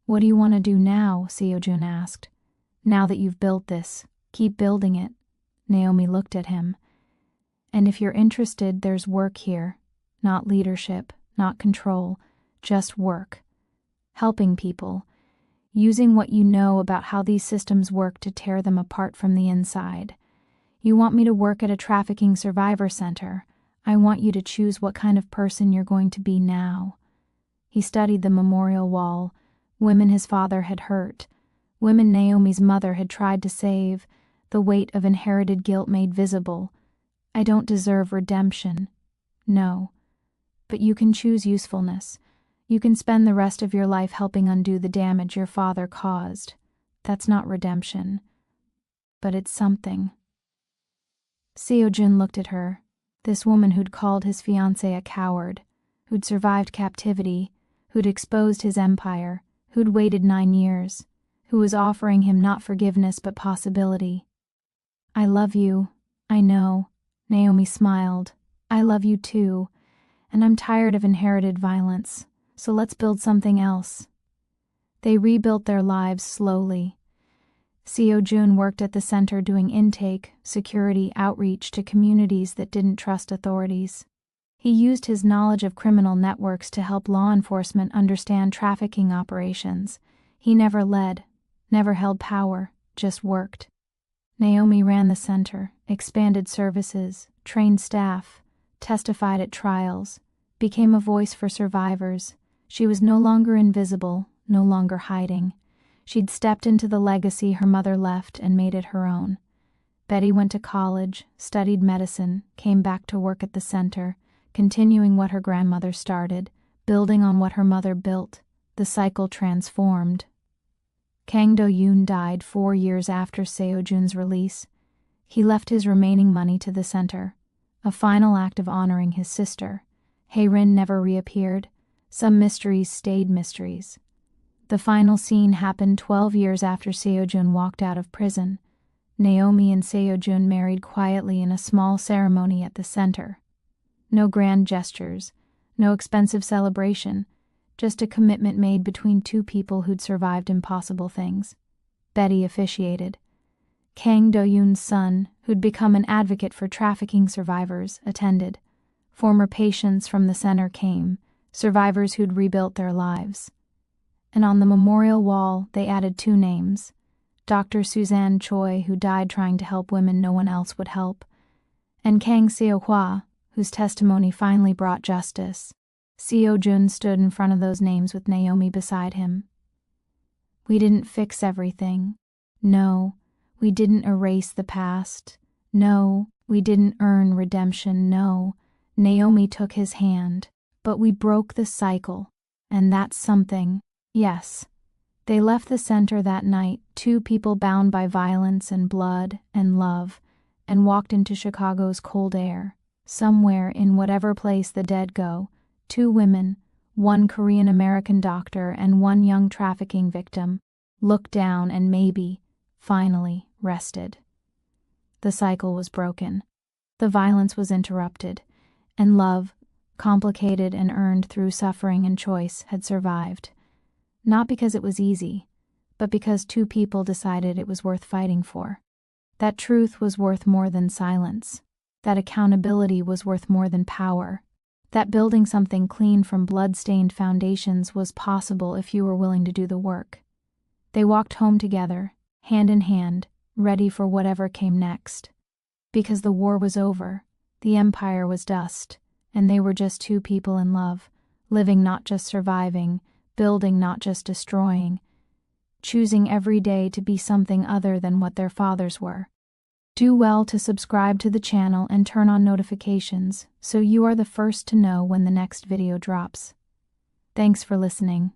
What do you want to do now? Seo-jun asked. Now that you've built this, keep building it. Naomi looked at him. And if you're interested, there's work here. Not leadership, not control, just work. Helping people. Using what you know about how these systems work to tear them apart from the inside. You want me to work at a trafficking survivor center. I want you to choose what kind of person you're going to be now. He studied the memorial wall, women his father had hurt, women Naomi's mother had tried to save, the weight of inherited guilt made visible. I don't deserve redemption. No. But you can choose usefulness. You can spend the rest of your life helping undo the damage your father caused. That's not redemption. But it's something. Seo-jun looked at her, this woman who'd called his fiancé a coward, who'd survived captivity, who'd exposed his empire, who'd waited 9 years, who was offering him not forgiveness but possibility. I love you, I know. Naomi smiled. I love you too, and I'm tired of inherited violence, so let's build something else. They rebuilt their lives slowly. Seo-jun worked at the center doing intake, security, outreach to communities that didn't trust authorities. He used his knowledge of criminal networks to help law enforcement understand trafficking operations. He never led, never held power, just worked. Naomi ran the center, expanded services, trained staff, testified at trials, became a voice for survivors. She was no longer invisible, no longer hiding. She'd stepped into the legacy her mother left and made it her own. Betty went to college, studied medicine, came back to work at the center, continuing what her grandmother started, building on what her mother built. The cycle transformed. Kang Do-yoon died 4 years after Seo-jun's release. He left his remaining money to the center, a final act of honoring his sister. Hae-rin never reappeared. Some mysteries stayed mysteries. The final scene happened 12 years after Seo-jun walked out of prison. Naomi and Seo-jun married quietly in a small ceremony at the center. No grand gestures, no expensive celebration, just a commitment made between two people who'd survived impossible things. Betty officiated. Kang Do-yoon's son, who'd become an advocate for trafficking survivors, attended. Former patients from the center came, survivors who'd rebuilt their lives. And on the memorial wall they added 2 names, Dr. Suzanne Choi, who died trying to help women no one else would help, and Kang Seo-hwa, whose testimony finally brought justice. Seo-jun stood in front of those names with Naomi beside him. We didn't fix everything. No, we didn't erase the past. No, we didn't earn redemption. No, Naomi took his hand, but we broke the cycle, and that's something. Yes. They left the center that night, two people bound by violence and blood and love, and walked into Chicago's cold air. Somewhere in whatever place the dead go, two women, one Korean-American doctor and one young trafficking victim, looked down and maybe, finally, rested. The cycle was broken. The violence was interrupted, and love, complicated and earned through suffering and choice, had survived. Not because it was easy, but because two people decided it was worth fighting for. That truth was worth more than silence. That accountability was worth more than power. That building something clean from blood-stained foundations was possible if you were willing to do the work. They walked home together, hand in hand, ready for whatever came next. Because the war was over, the empire was dust, and they were just two people in love, living not just surviving, building not just destroying, choosing every day to be something other than what their fathers were. Do well to subscribe to the channel and turn on notifications so you are the first to know when the next video drops. Thanks for listening.